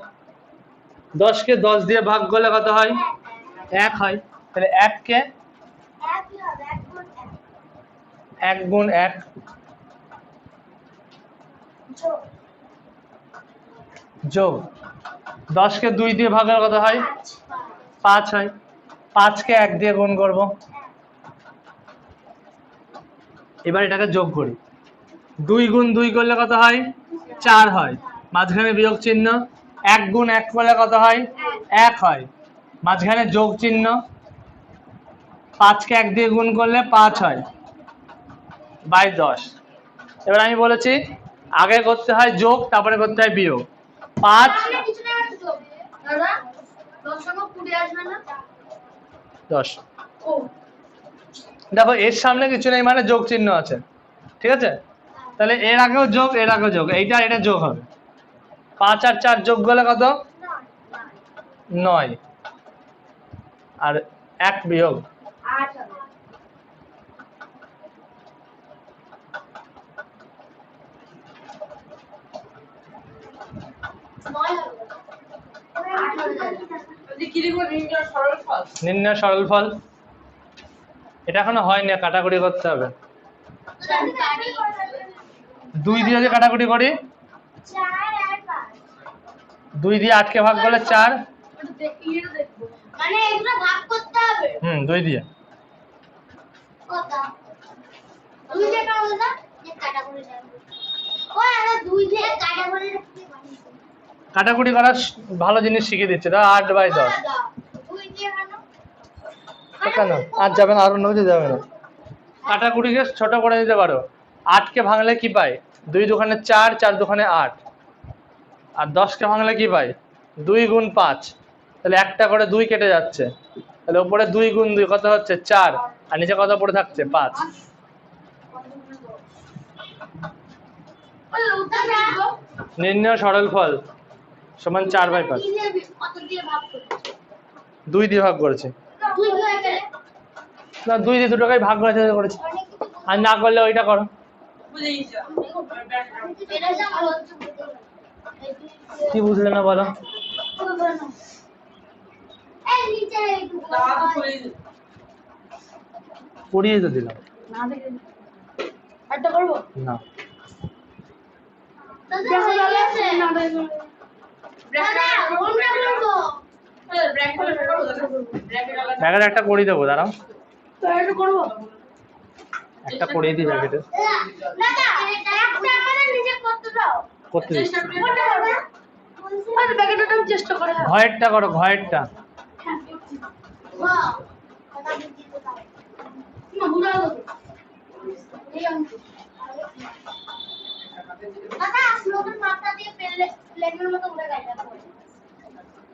10 কে 10 দিয়ে ভাগ করলে কত হয়? 1 হয়। তাহলে 1 কে 1 গুণ 1 যোগ 10 কে 2 দিয়ে ভাগ করলে কত হয়? 5 হয়। 5 কে 1 দিয়ে গুণ করব। এবার এটাকে যোগ করি। 2 গুণ 2 করলে কত হয়? 4 হয়। মাঝখানে বিয়োগ চিহ্ন। 1 গুণ 1 করলে কত হয়? 1 হয়। মাঝখানে যোগ চিহ্ন। 5 কে 1 দিয়ে গুণ করলে 5 হয়, বাই 10। এবার আমি বলেছি আগে করতে হয় যোগ, তারপরে করতে হয় বিয়োগ। 5 10, দেখো এর সামনে কিছু নেই মানে যোগ চিহ্ন আছে, ঠিক আছে? তাহলে এর আগেও যোগ, এর আগেও যোগ, এইটা এটা যোগ হবে। 5 আর 4 যোগ করলে কত? 9, আর 1 বিয়োগ কি লিখবো? নির্ণয় সরল ফল। নির্ণয় সরল ফল। এটা এখনো হয়নি, কাটাকুটি করতে হবে। 2 দিয়ে যদি কাটাকুটি করি, 4 আর 5 2 দিয়ে 8 কে ভাগ করলে 4। মানে এগুলো ভাগ করতে হবে 2 দিয়ে। কত 2 দিয়ে কাটা বলতো যে কাটা করে যাবে ওই আরে 2 দিয়ে কাটা করে রাখতে পারি কাটাকুটি করার ভালো জিনিস শিখিয়ে দিচ্ছে। দাও 8/10। 2 দিয়ে কেন কেন আর যাবে না, আর অন্য কিছু যাবে না। কাটাকুটিকে ছোট করে নিতে পারো। 8 কে ভাঙলে কি পাই? 2 দুখানে 4, 4 দুখানে 8। আর 10 কে ভাঙলে কি পাই? 2 গুণ 5। তাহলে একটা করে 2 কেটে যাচ্ছে, তাহলে উপরে 2 গুণ 2 কত হচ্ছে? 4। আর নিচে কত পড়ে থাকছে? 5। ওই উত্তর দাও নির্ণয় সরল ফল সমান 4/5। কত দিয়ে ভাগ করব 2 দিয়ে ভাগ করেছে। 2 দিয়ে গেলে না, 2 দিয়ে দুটোকে ভাগ করেছে। অনেক কিছু আর না করলে ওইটা করো। বুঝে গেছি। এটা যা ভালো হচ্ছে কি বুঝলে না বলো? এই নিচে একটু দাঁত খুলে দিই। পড়িয়ে তো দিলাম। না দেখে একটা করব না, দেখো দাদা না দেখো দাদা কোনটা করব ব্র্যাক করে করবো দাদা। ব্র্যাকেট আলাদা। ব্যাগের একটা করিয়ে দেবো, দাঁড়াও। তো এটা করব একটা করিয়ে দিই ব্যাগেটে। দাদা একটা আমাদের নিজে করতে দাও করতে দিচ্ছি। কোনটা করবে আরে ব্যাগেটটা আমি চেষ্টা করে ঘয়েরটা করো, ঘয়েরটা। বাহ কথা বুঝতে দাও না বুড়া লোক এই অঙ্ক দাদা স্লোগান মাথা দিয়ে প্লেনের মতো উড়ে গেছে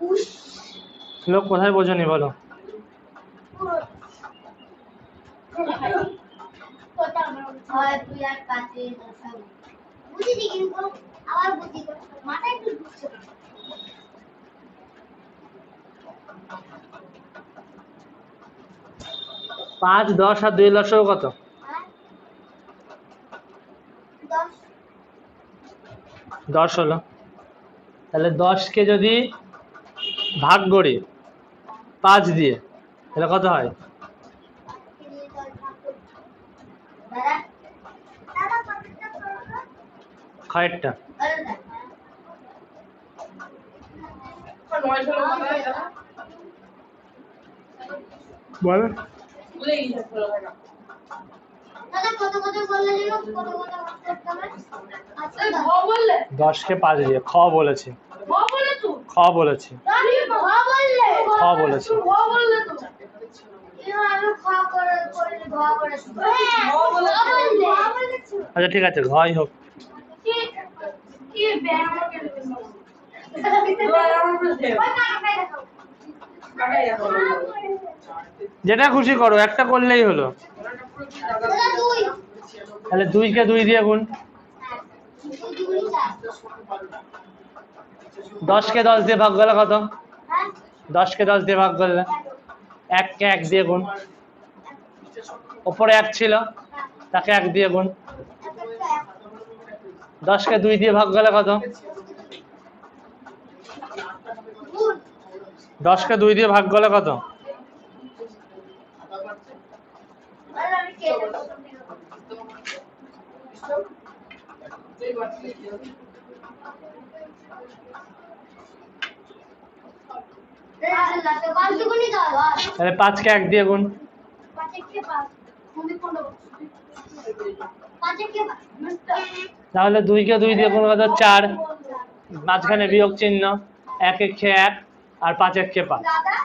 উশ লোক কোথায় বোঝনি বলো? হয় 2 আর 5 বুঝিনি কিন্তু আবার বুঝি মাথায় একটু ঢুকছে 5, 10 আর 2 লসও কত? হ্যাঁ 10 10 হলো। তাহলে 10 কে যদি ভাগ করি 5 দিয়ে, তাহলে কত হয়? দাদা দাদা কতটা করব ঘয়েরটা। আরে 9 ষোলো মাথায় দাদা। বল। বুঝে গেছি ষোলো টাকা। দাদা কত বললে যেন কত ভাগ করতে হবে আচ্ছা ভ বললে 10 কে 5 দিয়ে। খ বলেছি, ভ বললে তো খ বলেছি, আমি ভ বললে খ বলেছি। ভ বললে তো আমি খ করে ভ করেছি ভ বললে আচ্ছা ঠিক আছে, ঘই হোক। কি ব্যায়াম আমাকে এবার আমার বুঝে। ওই কাকাকে দেখাও কাটাই দেখো। যেটা খুশি করো, একটা করলেই হলো। দাদা 2 তাহলে 2 কে 2 দিয়ে গুণ। 10 কে 10 দিয়ে ভাগ করলে কত? 10 কে 10 দিয়ে ভাগ করলে 1 কে 1 দিয়ে গুণ। উপরে 1 ছিল, তাকে 1 দিয়ে গুণ। 10 কে 2 দিয়ে ভাগ করলে কত? 10 কে 2 দিয়ে ভাগ করলে কত? তাহলে 5 কে 1 দিয়ে গুণ। তাহলে 2 কে 2 দিয়ে গুণ কত? 4। মাঝখানে বিয়োগ চিহ্ন, 1 1 কে 1 আর 5 1 কে 5। দাদা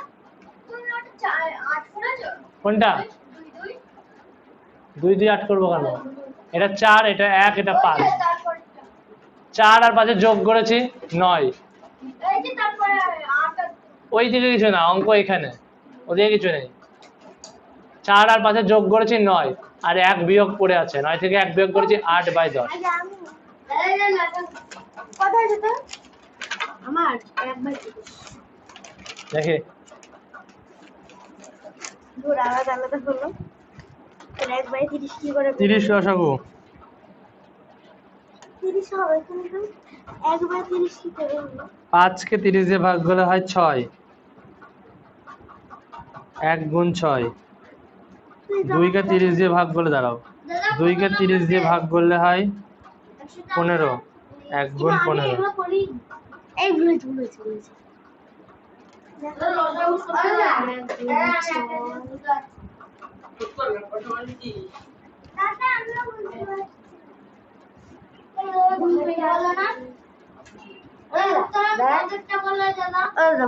তুমি ওটা 8 করেছো কোনটা? 2 দিয়ে 8 করবো কেন? এটা 4, এটা 1, এটা 5। 4 আর 5 যোগ করেছি 9। এই যে তারপরে 8 ওই দিকে কিছু না, অঙ্ক এখানে, ওদিকে কিছু নেই। 4 আর 5 যোগ করেছি 9, আর 1 বিয়োগ পড়ে আছে। 9 থেকে 1 বিয়োগ করেছি 8/10। কোথায় যেতে আমার 1/30 দেখি দূর আলাদা আলাদা হলো 1/30 কি করে 30 লসাগু। 30 হবে কিন্তু 1/30 কি করে হলো 5 কে 30 দিয়ে ভাগ করলে হয় 6। 1 গুণ 6, 2 কে 30 দিয়ে ভাগ করলে দাঁড়াও, 2 কে 30 দিয়ে ভাগ করলে হয় 15, 1 গুণ 15। এই ভুলেছি ভুলেছি ভুলেছি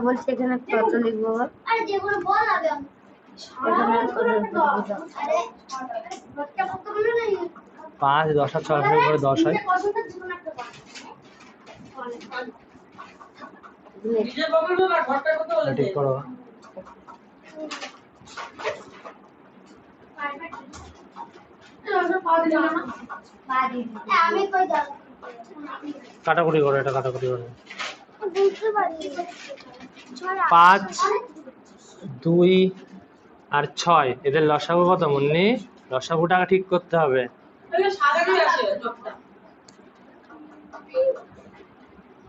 বলছি এখানে কত লিখবো আরে যেগুলো বল আগে এখানে কত লিখবো 5 10 আর 6 করে 10 হয়। নিজের বাবার বাবা ঘরটা কত বলেছে ঠিক করো। আমি কই যাব কাটাকুটি করো, এটা কাটাকুটি করো। বুঝতে পারি 5 2 আর 6 এদের লসাগু কত মুন্নি? লসাগুটাকে ঠিক করতে হবে। তাহলে সাদাই আছে সবটা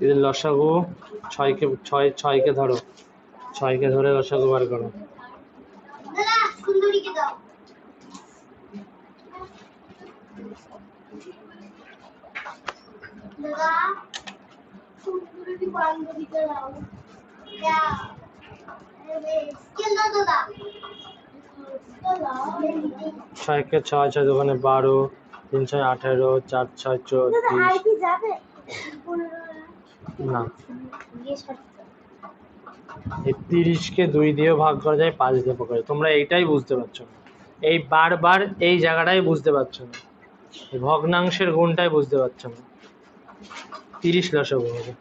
এদের লসাগু 6 কে ধরো, 6 কে ধরে লসাগু বার করো। দাদা সুন্দরীকে দাও দাদা সুন্দরী বান্ধবীকে দাও যা আরে স্কেল দাও দাদা 6 কে 6, 6 দোকানে 12, 3 6 18, 4 6 34। যাবে না, এই 30 কে 2 দিয়েও ভাগ করা যায়, 5 দিয়ে ভাগ করা যায়। তোমরা এইটাই বুঝতে পারছো না, এই বারবার এই জায়গাটাই বুঝতে পারছো না, এই ভগ্নাংশের গুণটাই বুঝতে পারছো না। 30 লসাগু হবে,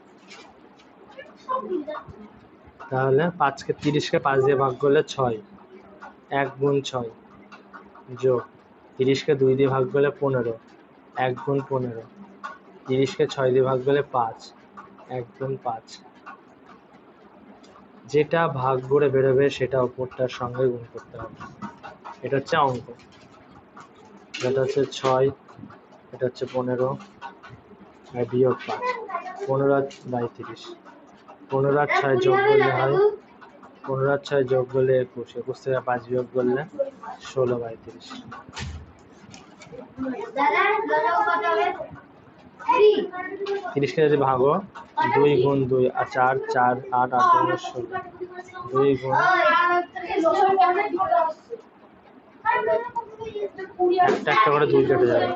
তাহলে 5 কে 30 কে 5 দিয়ে ভাগ করলে 6, 1 গুণ 6 যোগ 30 কে 2 দিয়ে ভাগ করলে 15, 1 গুণ 15, 30 কে 6 দিয়ে ভাগ করলে 5, 1 গুণ 5। যেটা ভাগ করে বেরোবে সেটা উপরটার সঙ্গে গুণ করতে হবে। এটা হচ্ছে অঙ্ক। এটা হচ্ছে 6, এটা হচ্ছে 15 আর বিয়োগ 5, 15/30, 15 আর 6 যোগ করলে হয় 15 আর 6 যোগ করলে 21, 21 থেকে 5 বিয়োগ করলে 16/30। দাদা দাদা কত হবে 30 কে যদি ভাগো 2 গুণ 2 আর 4 4 8 8 গুণ 16, 2 গুণ একটা একটা করে 2 কেটে যাবে।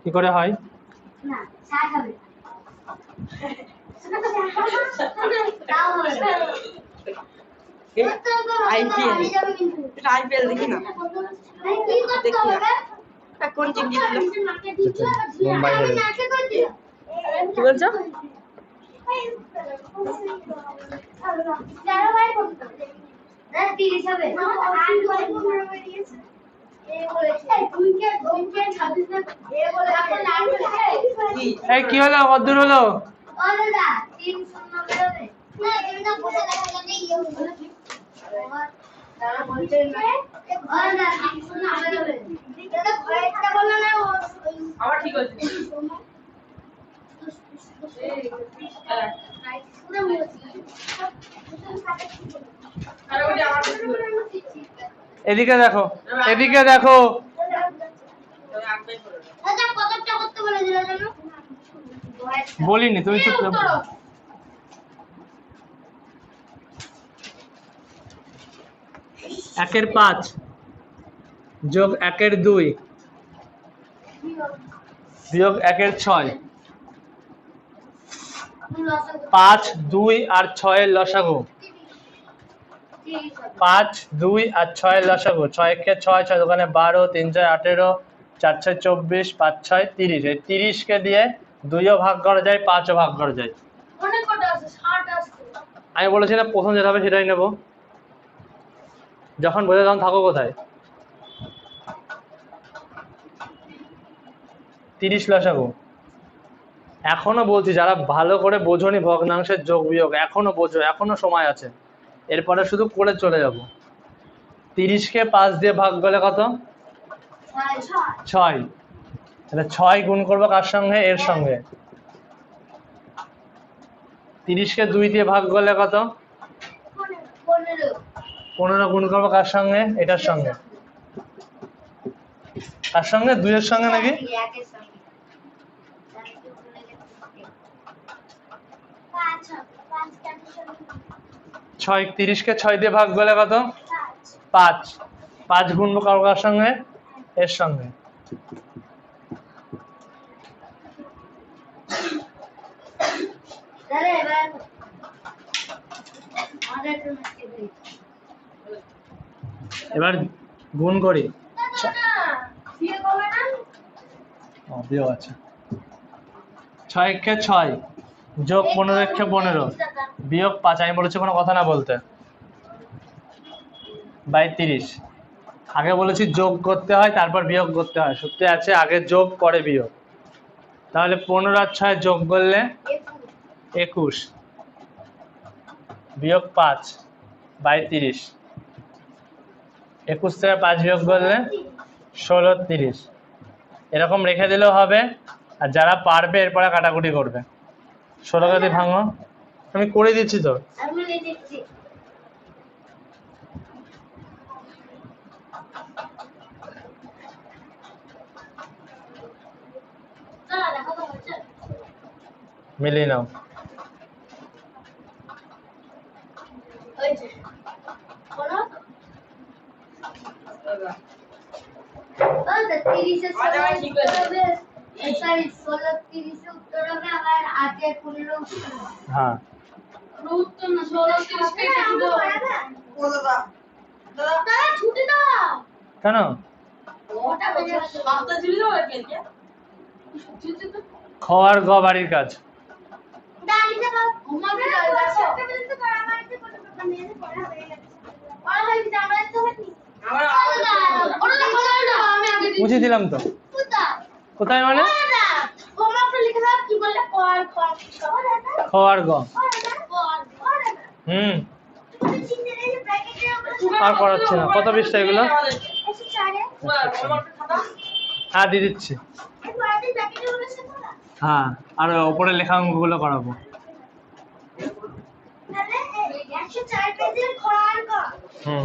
কি করে হয়? না 60 হবে তাও হবে আইপিএল যাবে কিন্তু এটা আইপিএল দেখি না কি করতে হবে কোন টিম জিতলো মুম্বাই হেরে। কি বলছো এই কি হলো, কতদূর হলো? আমার ঠিক আছে আরে ওই আমার এদিকে দেখো, এদিকে দেখো। বলিনি, তুমি চুপ করো। 1 এর 5 যোগ 1 এর 2 বিয়োগ 1 এর 6, 5 2 আর 6 এর লসাগু, 5 2 আর 6 এর লসাগু, 6 কে 6, 6 দোকানে 12, 3 6 18, 4 6 24, 5 6 30। এই 30 কে দিয়ে 2ও ভাগ করা যায়, 5ও ভাগ করা যায়। অনেক কটা আছে 60 আছে আমি বলেছি না প্রথম যেটা হবে সেটাই নেব। যখন বোঝা তখন থাকো কোথায়? 30 লসাগু। এখনো বলছি, যারা ভালো করে বোঝোনি ভগ্নাংশের যোগ বিয়োগ, এখনো বোঝো, এখনো সময় আছে। এরপরে শুধু করে চলে যাব। 30 কে 5 দিয়ে ভাগ করলে কত? 6। তাহলে 6 গুণ করবো কার সঙ্গে? এর সঙ্গে। 30কে 2 দিয়ে ভাগ করলে কত? 15 15 গুণ করবো কার সঙ্গে? এটার সঙ্গে। কার সঙ্গে? 2 এর সঙ্গে নাকি? একের সঙ্গে। পাঁচ হবে, পাঁচ ক্যান্সেল 6 30কে 6 দিয়ে ভাগ করলে কত? পাঁচ 5 গুণবো কার সঙ্গে? এর সঙ্গে। তাহলে এবার আমাদের একটু মিষ্টি দিই। এবার গুণ করি। না, বিয়ে করবে না? বিয়োগ আছে। 6কে 6 যোগ 15কে 15 বিয়োগ 5, আমি বলেছি কোনো কথা না বলতে, বাই 30। আগে বলেছি যোগ করতে হয় তারপর বিয়োগ করতে হয়, সূত্রে আছে আগে যোগ পরে বিয়োগ। তাহলে 15 আর 6 যোগ করলে 21 বিয়োগ 5 বাই 30। 21 থেকে 5 বিয়োগ করলে 16 30। এরকম রেখে দিলেও হবে, আর যারা পারবে এরপরে কাটাকুটি করবে। 16কে দিয়ে ভাঙো, আমি করে দিচ্ছি তো। আমি লিখে দিচ্ছি। দাঁড়া, দেখো তো হচ্ছে। মিলিয়ে নাও। ওই যে, বলো। ওই তো 30 এর আচ্ছা, সময় ঠিক উত্তর আছে। হবে। Sorry, 16 30 এ উত্তর হবে, আবার 8 এর 15 উত্তর হবে। হ্যাঁ, উত্তর না 16 30 কে আমরা দাও। পারবে? বলো দাও। দাদা, ছুটি দাও। কেন? ওটা হয়ে যাচ্ছে। মাথা ঝুলি দাও একে কে? ছুটি তো খ আর গ বাড়ির কাজ। ডালিটা দাও। ঘুমাবে দাও। একটা পর্যন্ত করা হয়েছে, কোনো ব্যাপার নেই, পড়া হয়ে গেছে। পড়া হয়েছে, আমরা তো হয়নি। আমরা ওটা তো বলা হলো, আমি আগে দিচ্ছি। বুঝিয়ে দিলাম তো। কোথায়? কোথায় মানে? ওটা। হোমওয়ার্কটা লিখে দাও, কি বললে? কর, কর। খ আর গ। হুম, আর করাচ্ছে না। কত পৃষ্ঠা এগুলো? হ্যাঁ, দিয়ে দিচ্ছি। হ্যাঁ, আর ওপরে লেখা অঙ্কগুলো করাবো। হুম,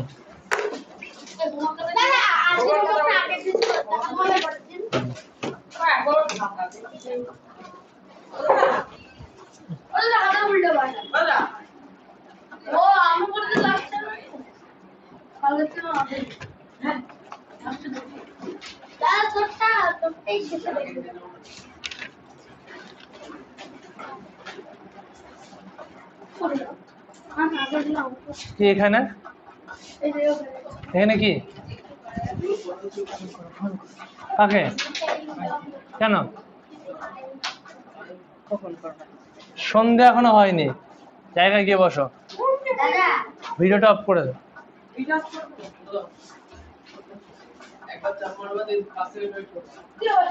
বলো ও আমি বলতে লাগছে না তাহলে তো হবে দাদা তোরটাই শেষে দেখবে কি এখানে? এখানে কি? কাকে? কেন? সন্ধ্যা এখনো হয়নি, জায়গায় গিয়ে বসো। দাদা ভিডিওটা অফ করে দাও। একবার চাপ মারবা দিয়ে পাশে ওয়েট করো।